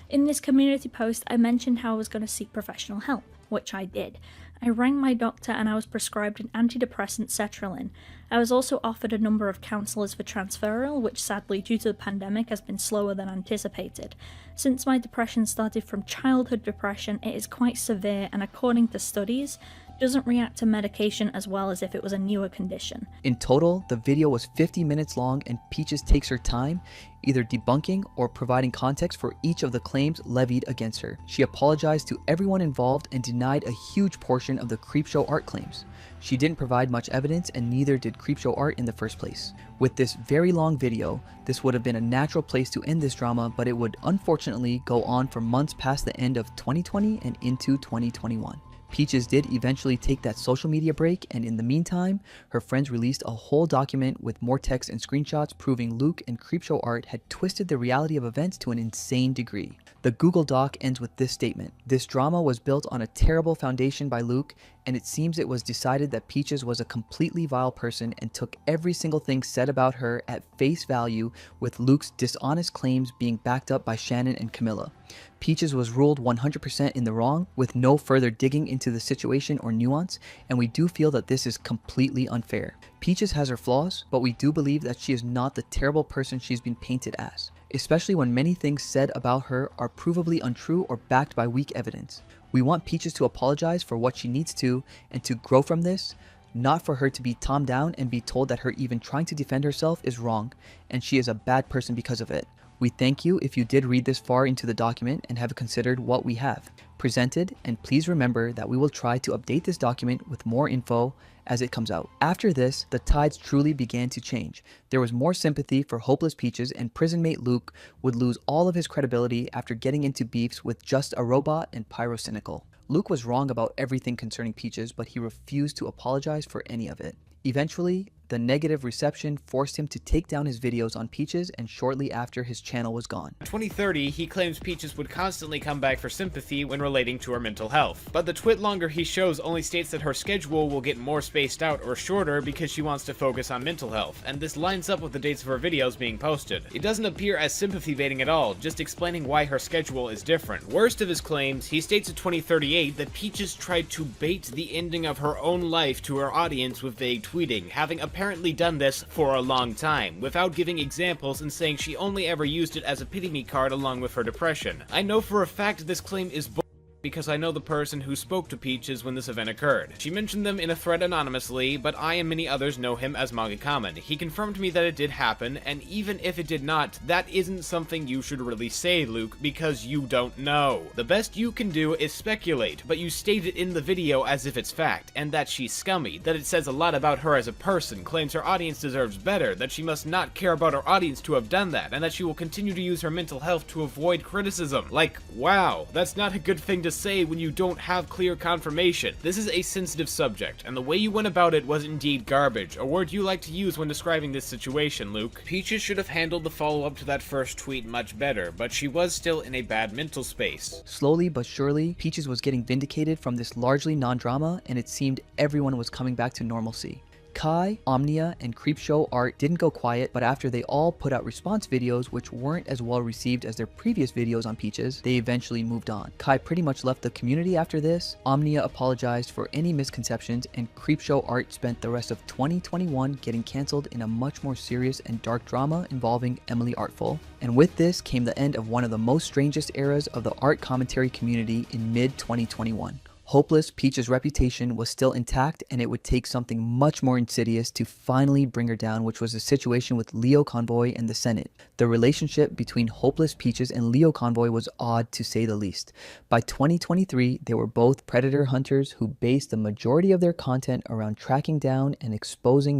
In this community post, I mentioned how I was going to seek professional help, which I did. I rang my doctor and I was prescribed an antidepressant sertraline. I was also offered a number of counsellors for transferal, which sadly due to the pandemic has been slower than anticipated. Since my depression started from childhood depression, it is quite severe and according to studies, doesn't react to medication as well as if it was a newer condition. In total, the video was 50 minutes long and Peaches takes her time, either debunking or providing context for each of the claims levied against her. She apologized to everyone involved and denied a huge portion of the Creepshow Art claims. She didn't provide much evidence and neither did Creepshow Art in the first place. With this very long video, this would have been a natural place to end this drama, but it would unfortunately go on for months past the end of 2020 and into 2021. Peaches did eventually take that social media break, and in the meantime, her friends released a whole document with more text and screenshots proving Luke and Creepshow Art had twisted the reality of events to an insane degree. The Google Doc ends with this statement: "This drama was built on a terrible foundation by Luke, and it seems it was decided that Peaches was a completely vile person and took every single thing said about her at face value, with Luke's dishonest claims being backed up by Shannon and Camilla. Peaches was ruled 100% in the wrong, with no further digging into the situation or nuance, and we do feel that this is completely unfair. Peaches has her flaws, but we do believe that she is not the terrible person she's been painted as, especially when many things said about her are provably untrue or backed by weak evidence. We want Peaches to apologize for what she needs to and to grow from this, not for her to be calmed down and be told that her even trying to defend herself is wrong and she is a bad person because of it. We thank you if you did read this far into the document and have considered what we have presented, and please remember that we will try to update this document with more info as it comes out." After this, the tides truly began to change. There was more sympathy for hopeless Peaches, and prison mate Luke would lose all of his credibility after getting into beefs with Just a Robot and Pyrocynical. Luke was wrong about everything concerning Peaches, but he refused to apologize for any of it. Eventually, The negative reception forced him to take down his videos on Peaches, and shortly after, his channel was gone. In 2030, he claims Peaches would constantly come back for sympathy when relating to her mental health. But the twit longer he shows only states that her schedule will get more spaced out or shorter because she wants to focus on mental health, and this lines up with the dates of her videos being posted. It doesn't appear as sympathy baiting at all, just explaining why her schedule is different. Worst of his claims, he states in 2038 that Peaches tried to bait the ending of her own life to her audience with vague tweeting, having apparently done this for a long time, without giving examples and saying she only ever used it as a pity-me card along with her depression. I know for a fact this claim is bull because I know the person who spoke to Peaches when this event occurred. She mentioned them in a thread anonymously, but I and many others know him as Manga Kamen. He confirmed to me that it did happen, and even if it did not, that isn't something you should really say, Luke, because you don't know. The best you can do is speculate, but you state it in the video as if it's fact, and that she's scummy, that it says a lot about her as a person, claims her audience deserves better, that she must not care about her audience to have done that, and that she will continue to use her mental health to avoid criticism. Like, wow, that's not a good thing to say when you don't have clear confirmation. This is a sensitive subject, and the way you went about it was indeed garbage, a word you like to use when describing this situation, Luke. Peaches should have handled the follow-up to that first tweet much better, but she was still in a bad mental space. Slowly but surely, Peaches was getting vindicated from this largely non-drama, and it seemed everyone was coming back to normalcy. Kai, Omnia, and Creepshow Art didn't go quiet, but after they all put out response videos which weren't as well received as their previous videos on Peaches, they eventually moved on. Kai pretty much left the community after this, Omnia apologized for any misconceptions, and Creepshow Art spent the rest of 2021 getting cancelled in a much more serious and dark drama involving Emily Artful. And with this came the end of one of the most strangest eras of the art commentary community in mid-2021. Hopeless Peach's reputation was still intact, and it would take something much more insidious to finally bring her down, which was the situation with Leo Convoy and the Senate. The relationship between Hopeless Peaches and Leo Convoy was odd to say the least. By 2023, they were both predator hunters who based the majority of their content around tracking down and exposing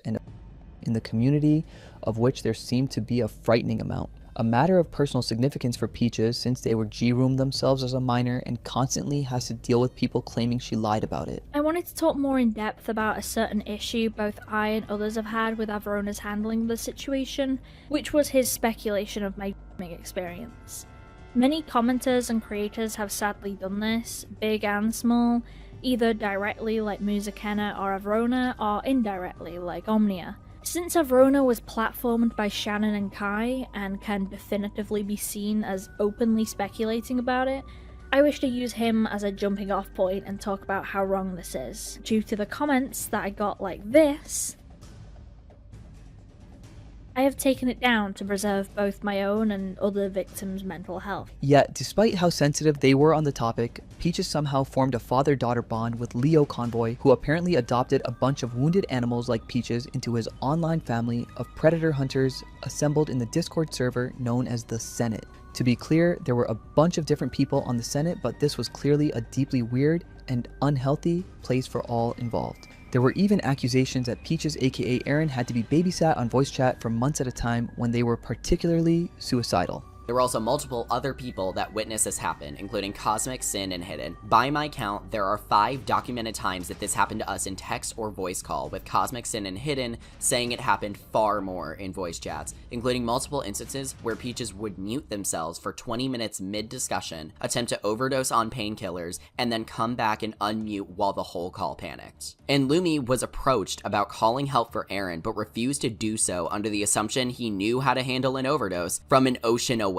and in the community, of which there seemed to be a frightening amount. A matter of personal significance for Peaches, since they were G-roomed themselves as a minor and constantly has to deal with people claiming she lied about it. I wanted to talk more in depth about a certain issue both I and others have had with Avrona's handling the situation, which was his speculation of my experience. Many commenters and creators have sadly done this, big and small, either directly like Musakena or Avrona, or indirectly like Omnia. Since Avrona was platformed by Shannon and Kai, and can definitively be seen as openly speculating about it, I wish to use him as a jumping off point and talk about how wrong this is. Due to the comments that I got like this, I have taken it down to preserve both my own and other victims' mental health. Yet, despite how sensitive they were on the topic, Peaches somehow formed a father-daughter bond with Leo Convoy, who apparently adopted a bunch of wounded animals like Peaches into his online family of predator hunters assembled in the Discord server known as the Senate. To be clear, there were a bunch of different people on the Senate, but this was clearly a deeply weird and unhealthy place for all involved. There were even accusations that Peaches aka Aaron had to be babysat on voice chat for months at a time when they were particularly suicidal. There were also multiple other people that witnessed this happen, including Cosmic, Sin, and Hidden. By my count, there are 5 documented times that this happened to us in text or voice call, with Cosmic, Sin, and Hidden saying it happened far more in voice chats, including multiple instances where Peaches would mute themselves for 20 minutes mid-discussion, attempt to overdose on painkillers, and then come back and unmute while the whole call panicked. And Lumi was approached about calling help for Aaron, but refused to do so under the assumption he knew how to handle an overdose from an ocean away.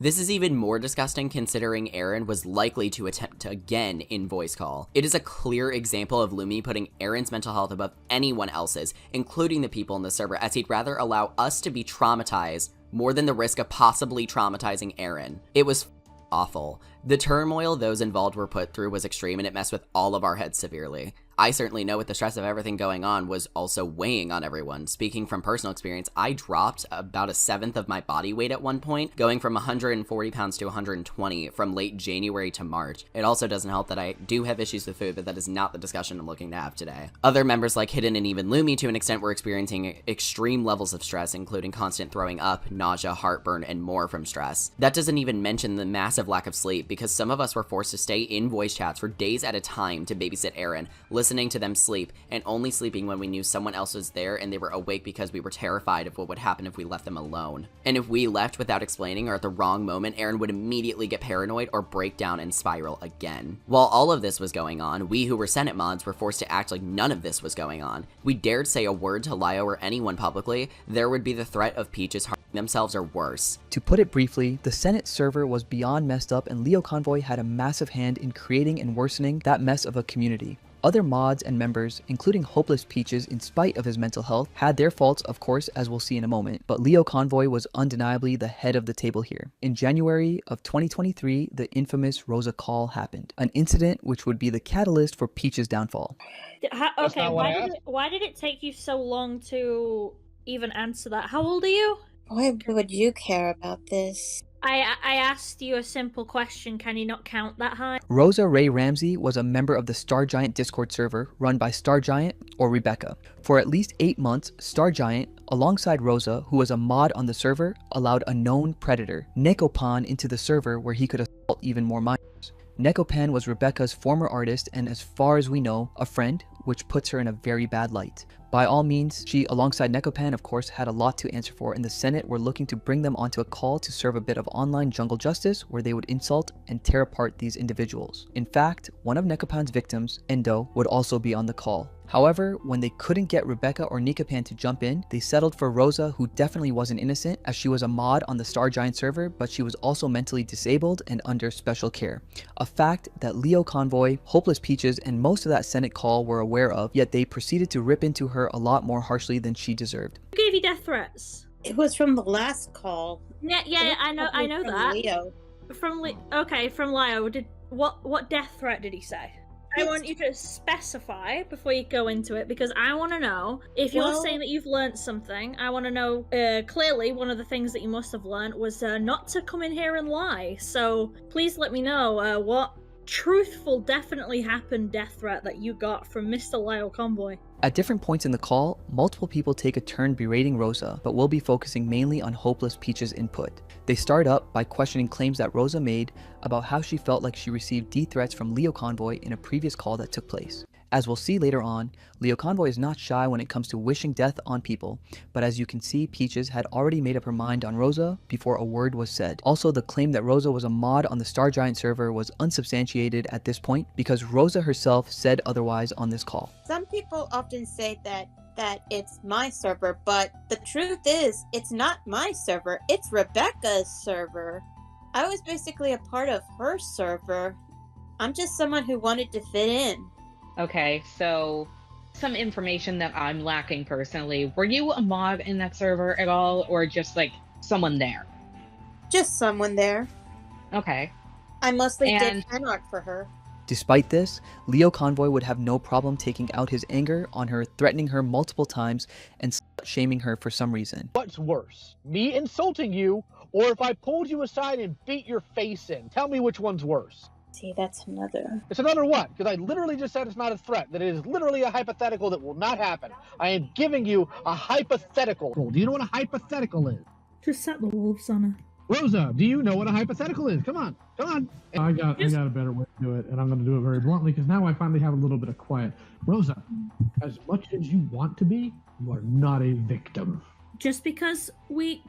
This is even more disgusting considering Aaron was likely to attempt again in voice call. It is a clear example of Lumi putting Aaron's mental health above anyone else's, including the people in the server, as he'd rather allow us to be traumatized more than the risk of possibly traumatizing Aaron. It was awful. The turmoil those involved were put through was extreme, and it messed with all of our heads severely. I certainly know with the stress of everything going on was also weighing on everyone. Speaking from personal experience, I dropped about 1/7 of my body weight at one point, going from 140 pounds to 120 from late January to March. It also doesn't help that I do have issues with food, but that is not the discussion I'm looking to have today. Other members like Hidden and even Lumi to an extent were experiencing extreme levels of stress, including constant throwing up, nausea, heartburn, and more from stress. That doesn't even mention the massive lack of sleep, because some of us were forced to stay in voice chats for days at a time to babysit Aaron, listen listening to them sleep, and only sleeping when we knew someone else was there and they were awake because we were terrified of what would happen if we left them alone. And if we left without explaining or at the wrong moment, Aaron would immediately get paranoid or break down and spiral again. While all of this was going on, we who were Senate mods were forced to act like none of this was going on. We dared say a word to Lio or anyone publicly, there would be the threat of Peaches harming themselves or worse. To put it briefly, the Senate server was beyond messed up, and Leo Convoy had a massive hand in creating and worsening that mess of a community. Other mods and members, including Hopeless Peaches in spite of his mental health, had their faults, of course, as we'll see in a moment, but Leo Convoy was undeniably the head of the table here. In January of 2023, the infamous Rosa Call happened, an incident which would be the catalyst for Peaches' downfall. Okay, why did it take you so long to even answer that? How old are you? Why would you care about this? I asked you a simple question. Can you not count that high? Rosa Ray Ramsey was a member of the Star Giant Discord server run by Star Giant or Rebecca. For at least 8 months, Star Giant, alongside Rosa, who was a mod on the server, allowed a known predator, Nekopan, into the server where he could assault even more minors. Nekopan was Rebecca's former artist and, as far as we know, a friend, which puts her in a very bad light. By all means, she, alongside Nekopan, of course, had a lot to answer for, and the Senate were looking to bring them onto a call to serve a bit of online jungle justice where they would insult and tear apart these individuals. In fact, one of Nekopan's victims, Endo, would also be on the call. However, when they couldn't get Rebecca or Nekopan to jump in, they settled for Rosa, who definitely wasn't innocent, as she was a mod on the Star Giant server, but she was also mentally disabled and under special care. A fact that Leo Convoy, Hopeless Peaches, and most of that Senate call were aware of, yet they proceeded to rip into her a lot more harshly than she deserved. Who gave you death threats? It was from the last call. Yeah, I know that. Leo. From Leo. What death threat did he say? I want you to specify before you go into it, because I want to know if you're saying that you've learned something. I want to know clearly one of the things that you must have learned was not to come in here and lie. So please let me know what truthful, definitely happened death threat that you got from Mr. Lyle Convoy. At different points in the call, multiple people take a turn berating Rosa, but we'll be focusing mainly on Hopeless Peaches' input. They start up by questioning claims that Rosa made about how she felt like she received death threats from Leo Convoy in a previous call that took place. As we'll see later on, Leo Convoy is not shy when it comes to wishing death on people, but as you can see, Peaches had already made up her mind on Rosa before a word was said. Also, the claim that Rosa was a mod on the Star Giant server was unsubstantiated at this point because Rosa herself said otherwise on this call. Some people often say that it's my server, but the truth is, it's not my server, it's Rebecca's server. I was basically a part of her server. I'm just someone who wanted to fit in. Okay, so some information that I'm lacking personally. Were you a mod in that server at all, or just like someone there? Just someone there. Okay. I mostly did fan art for her. Despite this, Leo Convoy would have no problem taking out his anger on her, threatening her multiple times and shaming her for some reason. What's worse, me insulting you, or if I pulled you aside and beat your face in? Tell me which one's worse. See, that's another. It's another what? Because I literally just said it's not a threat, that it is literally a hypothetical that will not happen. I am giving you a hypothetical. Do you know what a hypothetical is? Just set the wolves on her. Rosa, do you know what a hypothetical is? Come on. I got a better way to do it, and I'm going to do it very bluntly, because now I finally have a little bit of quiet. Rosa, as much as you want to be, you are not a victim. Just because we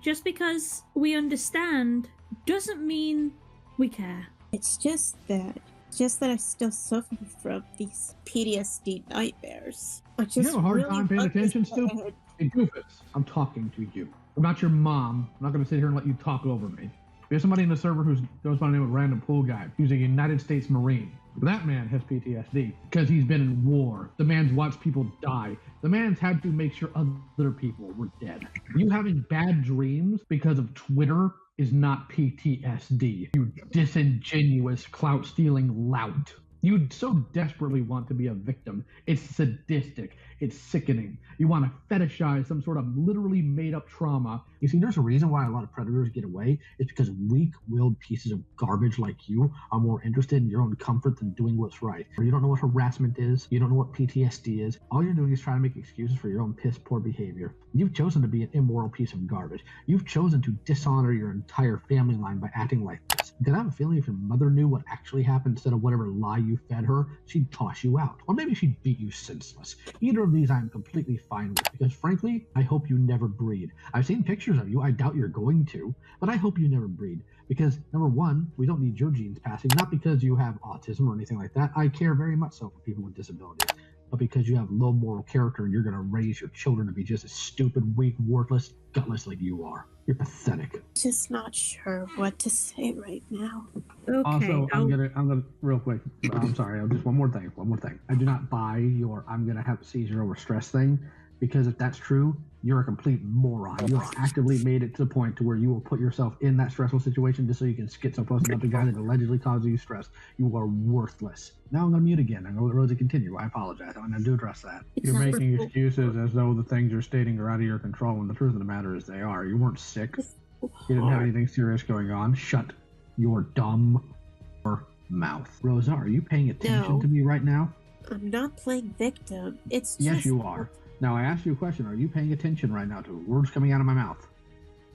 understand doesn't mean we care. It's just that I still suffer from these PTSD nightmares. You have a hard time paying attention still? Hey, Goofus, I'm talking to you. I'm not your mom. I'm not going to sit here and let you talk over me. We have somebody in the server who goes by the name of Random Pool Guy. He's a United States Marine. That man has PTSD because he's been in war. The man's watched people die. The man's had to make sure other people were dead. You having bad dreams because of Twitter is not PTSD. You disingenuous, clout-stealing lout. You so desperately want to be a victim. It's sadistic. It's sickening. You want to fetishize some sort of literally made-up trauma. You see, there's a reason why a lot of predators get away. It's because weak-willed pieces of garbage like you are more interested in your own comfort than doing what's right. You don't know what harassment is. You don't know what PTSD is. All you're doing is trying to make excuses for your own piss-poor behavior. You've chosen to be an immoral piece of garbage. You've chosen to dishonor your entire family line by acting like this. Because I have a feeling if your mother knew what actually happened instead of whatever lie you fed her, she'd toss you out. Or maybe she'd beat you senseless. Either of these I'm completely fine with, because frankly, I hope you never breed. I've seen pictures of you. I doubt you're going to, but I hope you never breed. Because, number one, we don't need your genes passing, not because you have autism or anything like that. I care very much so for people with disabilities. But because you have low moral character and you're going to raise your children to be just as stupid, weak, worthless, gutless like you are. You're pathetic. Just not sure what to say right now. Also, I'm gonna real quick. I'm sorry. Just one more thing. I do not buy your "I'm gonna have a seizure over stress" thing, because if that's true, you're a complete moron. You have actively made it to the point to where you will put yourself in that stressful situation just so you can schizopost about the guy that allegedly caused you stress. You are worthless. Now I'm gonna mute again. I'm gonna let Rosie continue. I apologize. I'm gonna do address that. You're making excuses as though the things you're stating are out of your control, when the truth of the matter is they are. You weren't sick. You didn't have anything serious going on. Shut your dumb mouth. Rosa, are you paying attention to me right now? I'm not playing victim. It's just... Yes, you are. Now, I asked you a question. Are you paying attention right now to words coming out of my mouth?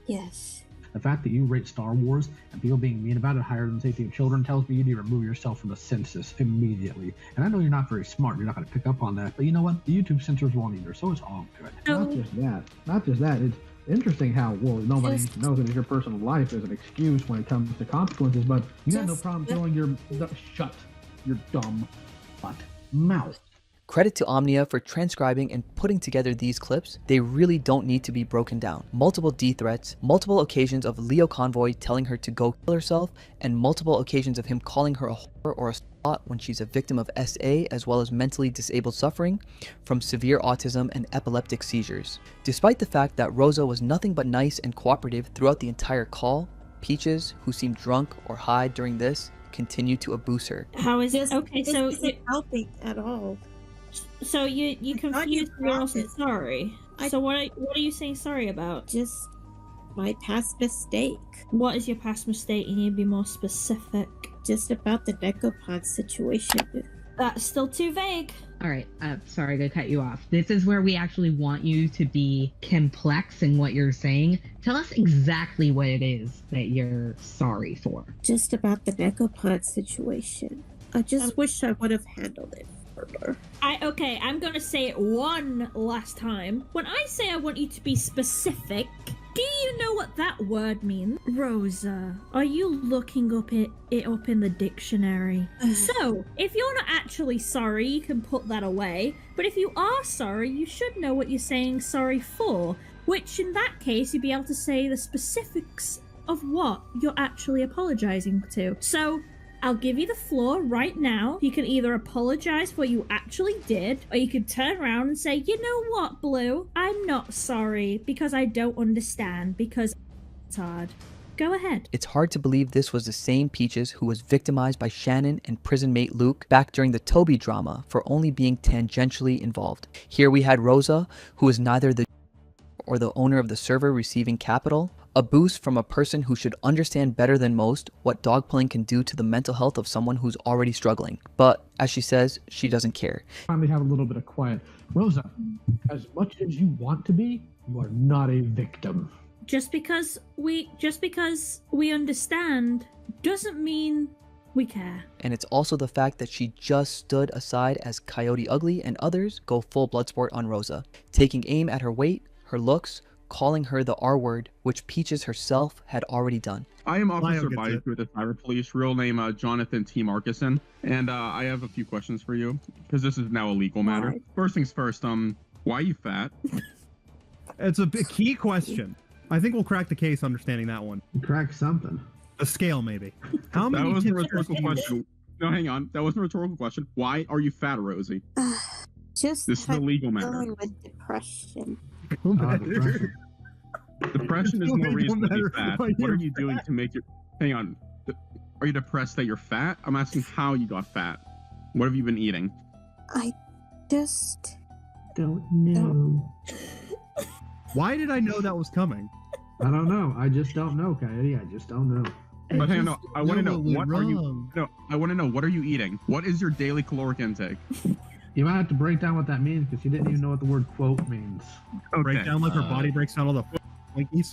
Yes. The fact that you rate Star Wars and people being mean about it higher than the safety of children tells me you need to remove yourself from the census immediately. And I know you're not very smart. You're not going to pick up on that. But you know what? The YouTube censors won't either, so it's all good. Not just that. It's interesting how, well, nobody knows that it's your personal life as an excuse when it comes to consequences, but you got no problem throwing your... Shut your dumb butt mouth. Credit to Omnia for transcribing and putting together these clips. They really don't need to be broken down. Multiple D threats, multiple occasions of Leo Convoy telling her to go kill herself, and multiple occasions of him calling her a whore or a slut when she's a victim of SA, as well as mentally disabled suffering from severe autism and epileptic seizures. Despite the fact that Rosa was nothing but nice and cooperative throughout the entire call, Peaches, who seemed drunk or high during this, continued to abuse her. How is it? Okay, so This isn't helping at all. So you confused me also sorry. So what are you saying sorry about? Just my past mistake. What is your past mistake? You need to be more specific. Just about the Necopod situation. That's still too vague. All right, sorry to cut you off. This is where we actually want you to be complex in what you're saying. Tell us exactly what it is that you're sorry for. Just about the Necopod situation. I just wish I would have handled it further. I'm gonna say it one last time. When I say I want you to be specific, do you know what that word means? Rosa, are you looking it up in the dictionary? So, if you're not actually sorry, you can put that away. But if you are sorry, you should know what you're saying sorry for. Which, in that case, you'd be able to say the specifics of what you're actually apologizing to. So, I'll give you the floor right now. You can either apologize for what you actually did, or you can turn around and say, you know what, Blue? I'm not sorry because I don't understand, because it's hard. Go ahead. It's hard to believe this was the same Peaches who was victimized by Shannon and prison mate Luke back during the Toby drama for only being tangentially involved. Here we had Rosa, who is neither the or the owner of the server receiving capital, a boost from a person who should understand better than most what dogpulling can do to the mental health of someone who's already struggling. But, as she says, she doesn't care. Finally have a little bit of quiet. Rosa, as much as you want to be, you are not a victim. Just because we understand doesn't mean we care. And it's also the fact that she just stood aside as Coyote Ugly and others go full Bloodsport on Rosa, taking aim at her weight, her looks, calling her the R word, which Peaches herself had already done. I am Officer Bias with the Cyber Police, real name Jonathan T. Markison, and I have a few questions for you, because this is now a legal matter. Right. First things first, why are you fat? It's a key question. I think we'll crack the case understanding that one. Crack something. A scale, maybe. How many That was a tips- rhetorical question. No, hang on. That wasn't a rhetorical question. Why are you fat, Rosie? Just This is a legal matter. dealing with depression. Depression is Don't more make reason no to be matter fat. why What you're are you doing to make your... Hang on. Are you depressed that you're fat? I'm asking how you got fat. What have you been eating? I just don't know. Why did I know that was coming? I don't know. I just don't know, Coyote. I just don't know. But hang on, no, I want to know we're what are you? wrong. No, I want to know what are you eating? What is your daily caloric intake? You might have to break down what that means because you didn't even know what the word quote means. Okay. Break down like her body breaks down all the Twinkies.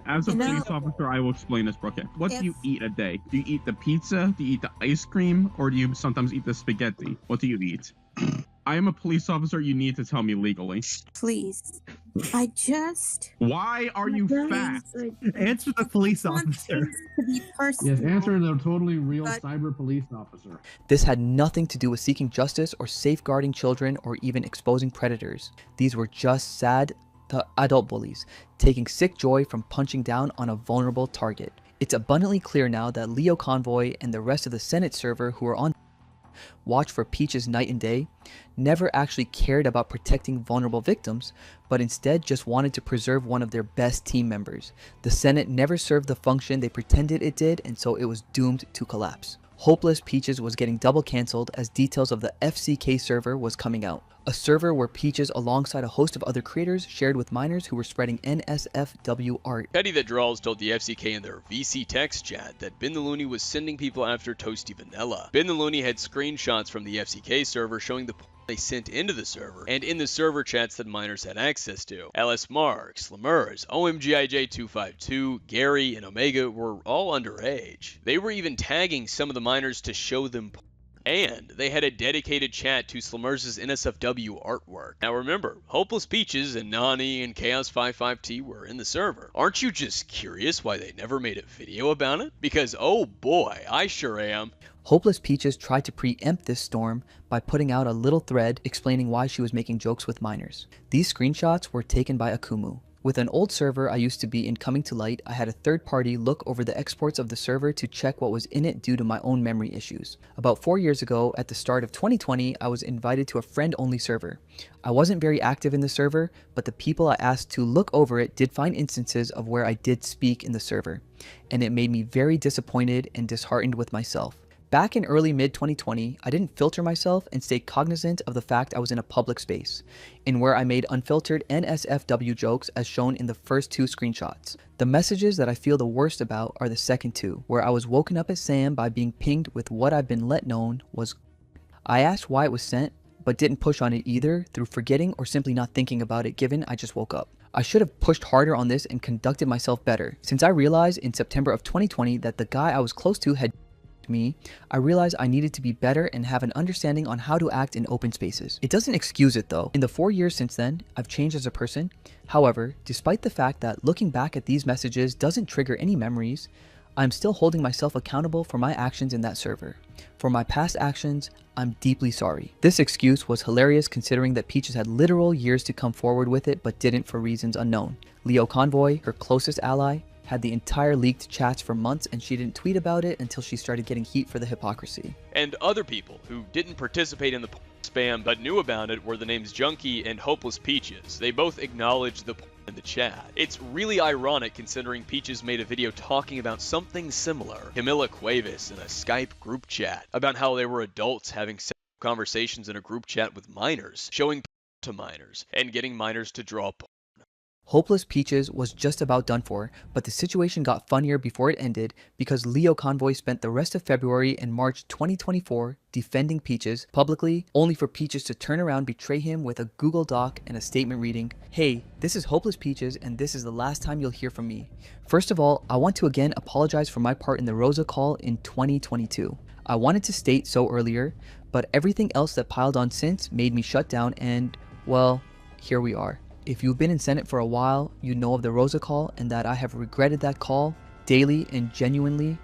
As a police officer, I will explain this, Brooke. What do you eat a day? Do you eat the pizza? Do you eat the ice cream? Or do you sometimes eat the spaghetti? What do you eat? I am a police officer. You need to tell me legally. Please. I just... Why are you fat? Answer the police officer. Yes, answer the totally real cyber police officer. This had nothing to do with seeking justice or safeguarding children or even exposing predators. These were just sad adult bullies, taking sick joy from punching down on a vulnerable target. It's abundantly clear now that Leo Convoy and the rest of the Senate server who are on watch for Peaches night and day never actually cared about protecting vulnerable victims, but instead just wanted to preserve one of their best team members. The Senate never served the function they pretended it did, and so it was doomed to collapse. Hopeless Peaches was getting double cancelled as details of the FCK server was coming out. A server where Peaches, alongside a host of other creators, shared with minors who were spreading NSFW art. Petty that Draws told the FCK in their VC text chat that Ben the Looney was sending people after Toasty Vanilla. Ben the Looney had screenshots from the FCK server showing the they sent into the server, and in the server chats that minors had access to. LS Marks, Lemurs, OMGIJ252, Gary, and Omega were all underage. They were even tagging some of the minors to show them and they had a dedicated chat to Slimers' NSFW artwork. Now remember, Hopeless Peaches and Nani and Chaos55T were in the server. Aren't you just curious why they never made a video about it? Because oh boy, I sure am. Hopeless Peaches tried to preempt this storm by putting out a little thread explaining why she was making jokes with minors. These screenshots were taken by Akumu. With an old server I used to be in coming to light, I had a third party look over the exports of the server to check what was in it due to my own memory issues. About 4 years ago, at the start of 2020, I was invited to a friend-only server. I wasn't very active in the server, but the people I asked to look over it did find instances of where I did speak in the server, and it made me very disappointed and disheartened with myself. Back in early mid-2020, I didn't filter myself and stay cognizant of the fact I was in a public space, in where I made unfiltered NSFW jokes as shown in the first two screenshots. The messages that I feel the worst about are the second two, where I was woken up at Sam by being pinged with what I've been let known was. I asked why it was sent, but didn't push on it either through forgetting or simply not thinking about it given I just woke up. I should have pushed harder on this and conducted myself better. Since I realized in September of 2020 that the guy I was close to had me, I realized I needed to be better and have an understanding on how to act in open spaces. It doesn't excuse it though. In the 4 years since then, I've changed as a person. However, despite the fact that looking back at these messages doesn't trigger any memories, I'm still holding myself accountable for my actions in that server. For my past actions, I'm deeply sorry. This excuse was hilarious considering that Peaches had literal years to come forward with it but didn't for reasons unknown. Leo Convoy, her closest ally, had the entire leaked chats for months and she didn't tweet about it until she started getting heat for the hypocrisy. And other people who didn't participate in the spam but knew about it were the names Junkie and Hopeless Peaches. They both acknowledged the in the chat. It's really ironic considering Peaches made a video talking about something similar. Camilla Cuevas in a Skype group chat about how they were adults having conversations in a group chat with minors, showing to minors, and getting minors to draw Hopeless Peaches was just about done for, but the situation got funnier before it ended because Leo Convoy spent the rest of February and March 2024 defending Peaches publicly, only for Peaches to turn around, betray him with a Google Doc and a statement reading, "Hey, this is Hopeless Peaches and this is the last time you'll hear from me. First of all, I want to again apologize for my part in the Rosa call in 2022. I wanted to state so earlier, but everything else that piled on since made me shut down and, well, here we are. If you've been in Senate for a while, you know of the Rosa call and that I have regretted that call daily and genuinely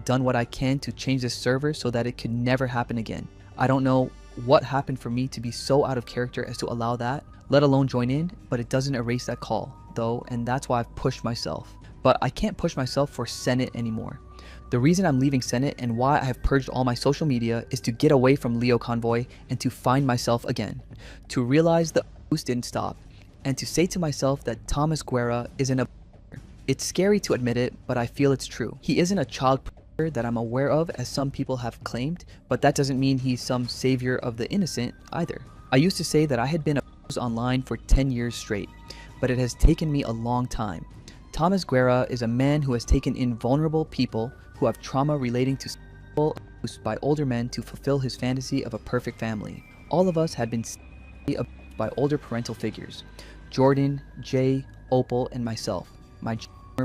done what I can to change this server so that it could never happen again. I don't know what happened for me to be so out of character as to allow that, let alone join in, but it doesn't erase that call, though, and that's why I've pushed myself. But I can't push myself for Senate anymore. The reason I'm leaving Senate and why I have purged all my social media is to get away from Leo Convoy and to find myself again. To realize the abuse didn't stop. And to say to myself that Thomas Guerra isn't a. It's scary to admit it, but I feel it's true. He isn't a child predator that I'm aware of as some people have claimed, but that doesn't mean he's some savior of the innocent either. I used to say that I had been a online for 10 years straight, but it has taken me a long time. Thomas Guerra is a man who has taken in vulnerable people who have trauma relating to sexual abuse by older men to fulfill his fantasy of a perfect family. All of us had been abused by older parental figures. Jordan, Jay, Opal, and myself. My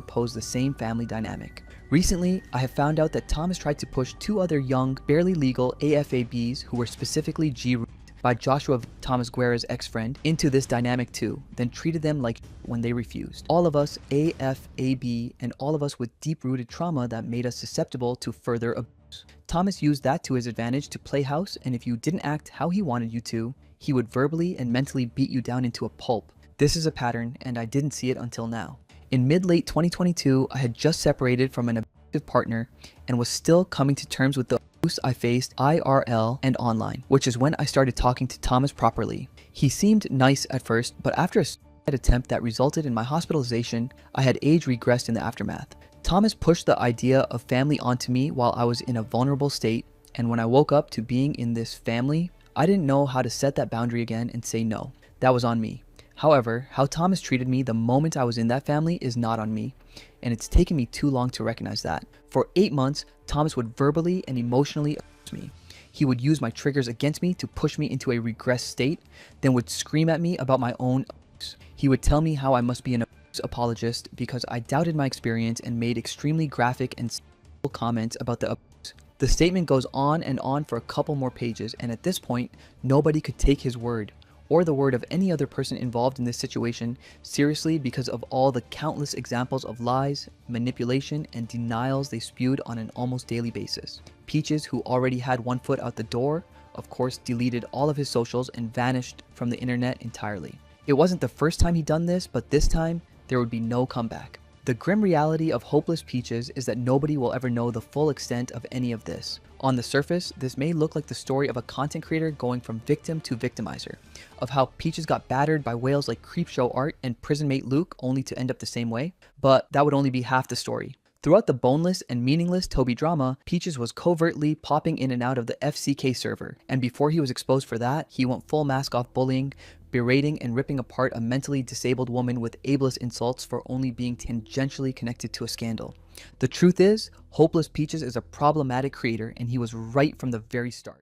posed the same family dynamic. Recently, I have found out that Thomas tried to push 2 other young, barely legal AFABs who were specifically G-raped by Joshua, Thomas Guerra's ex-friend, into this dynamic too, then treated them like when they refused. All of us AFAB and all of us with deep-rooted trauma that made us susceptible to further abuse. Thomas used that to his advantage to play house, and if you didn't act how he wanted you to, he would verbally and mentally beat you down into a pulp. This is a pattern, and I didn't see it until now. In mid-late 2022, I had just separated from an abusive partner and was still coming to terms with the abuse I faced IRL and online, which is when I started talking to Thomas properly. He seemed nice at first, but after a suicide attempt that resulted in my hospitalization, I had age regressed in the aftermath. Thomas pushed the idea of family onto me while I was in a vulnerable state, and when I woke up to being in this family, I didn't know how to set that boundary again and say no. That was on me. However, how Thomas treated me the moment I was in that family is not on me, and it's taken me too long to recognize that. For 8 months, Thomas would verbally and emotionally abuse me. He would use my triggers against me to push me into a regressed state, then would scream at me about my own abuse. He would tell me how I must be an abuse apologist because I doubted my experience and made extremely graphic and sexual comments about the abuse. The statement goes on and on for a couple more pages, and at this point, nobody could take his word, or the word of any other person involved in this situation, seriously because of all the countless examples of lies, manipulation, and denials they spewed on an almost daily basis. Peaches, who already had one foot out the door, of course deleted all of his socials and vanished from the internet entirely. It wasn't the first time he'd done this, but this time, there would be no comeback. The grim reality of hopeless Peaches is that nobody will ever know the full extent of any of this. On the surface, this may look like the story of a content creator going from victim to victimizer, of how Peaches got battered by whales like Creepshow Art and prison mate Luke only to end up the same way, but that would only be half the story. Throughout the boneless and meaningless Toby drama, Peaches was covertly popping in and out of the FCK server, and before he was exposed for that, he went full mask off bullying, berating and ripping apart a mentally disabled woman with ableist insults for only being tangentially connected to a scandal. The truth is, Hopeless Peaches is a problematic creator, and he was right from the very start.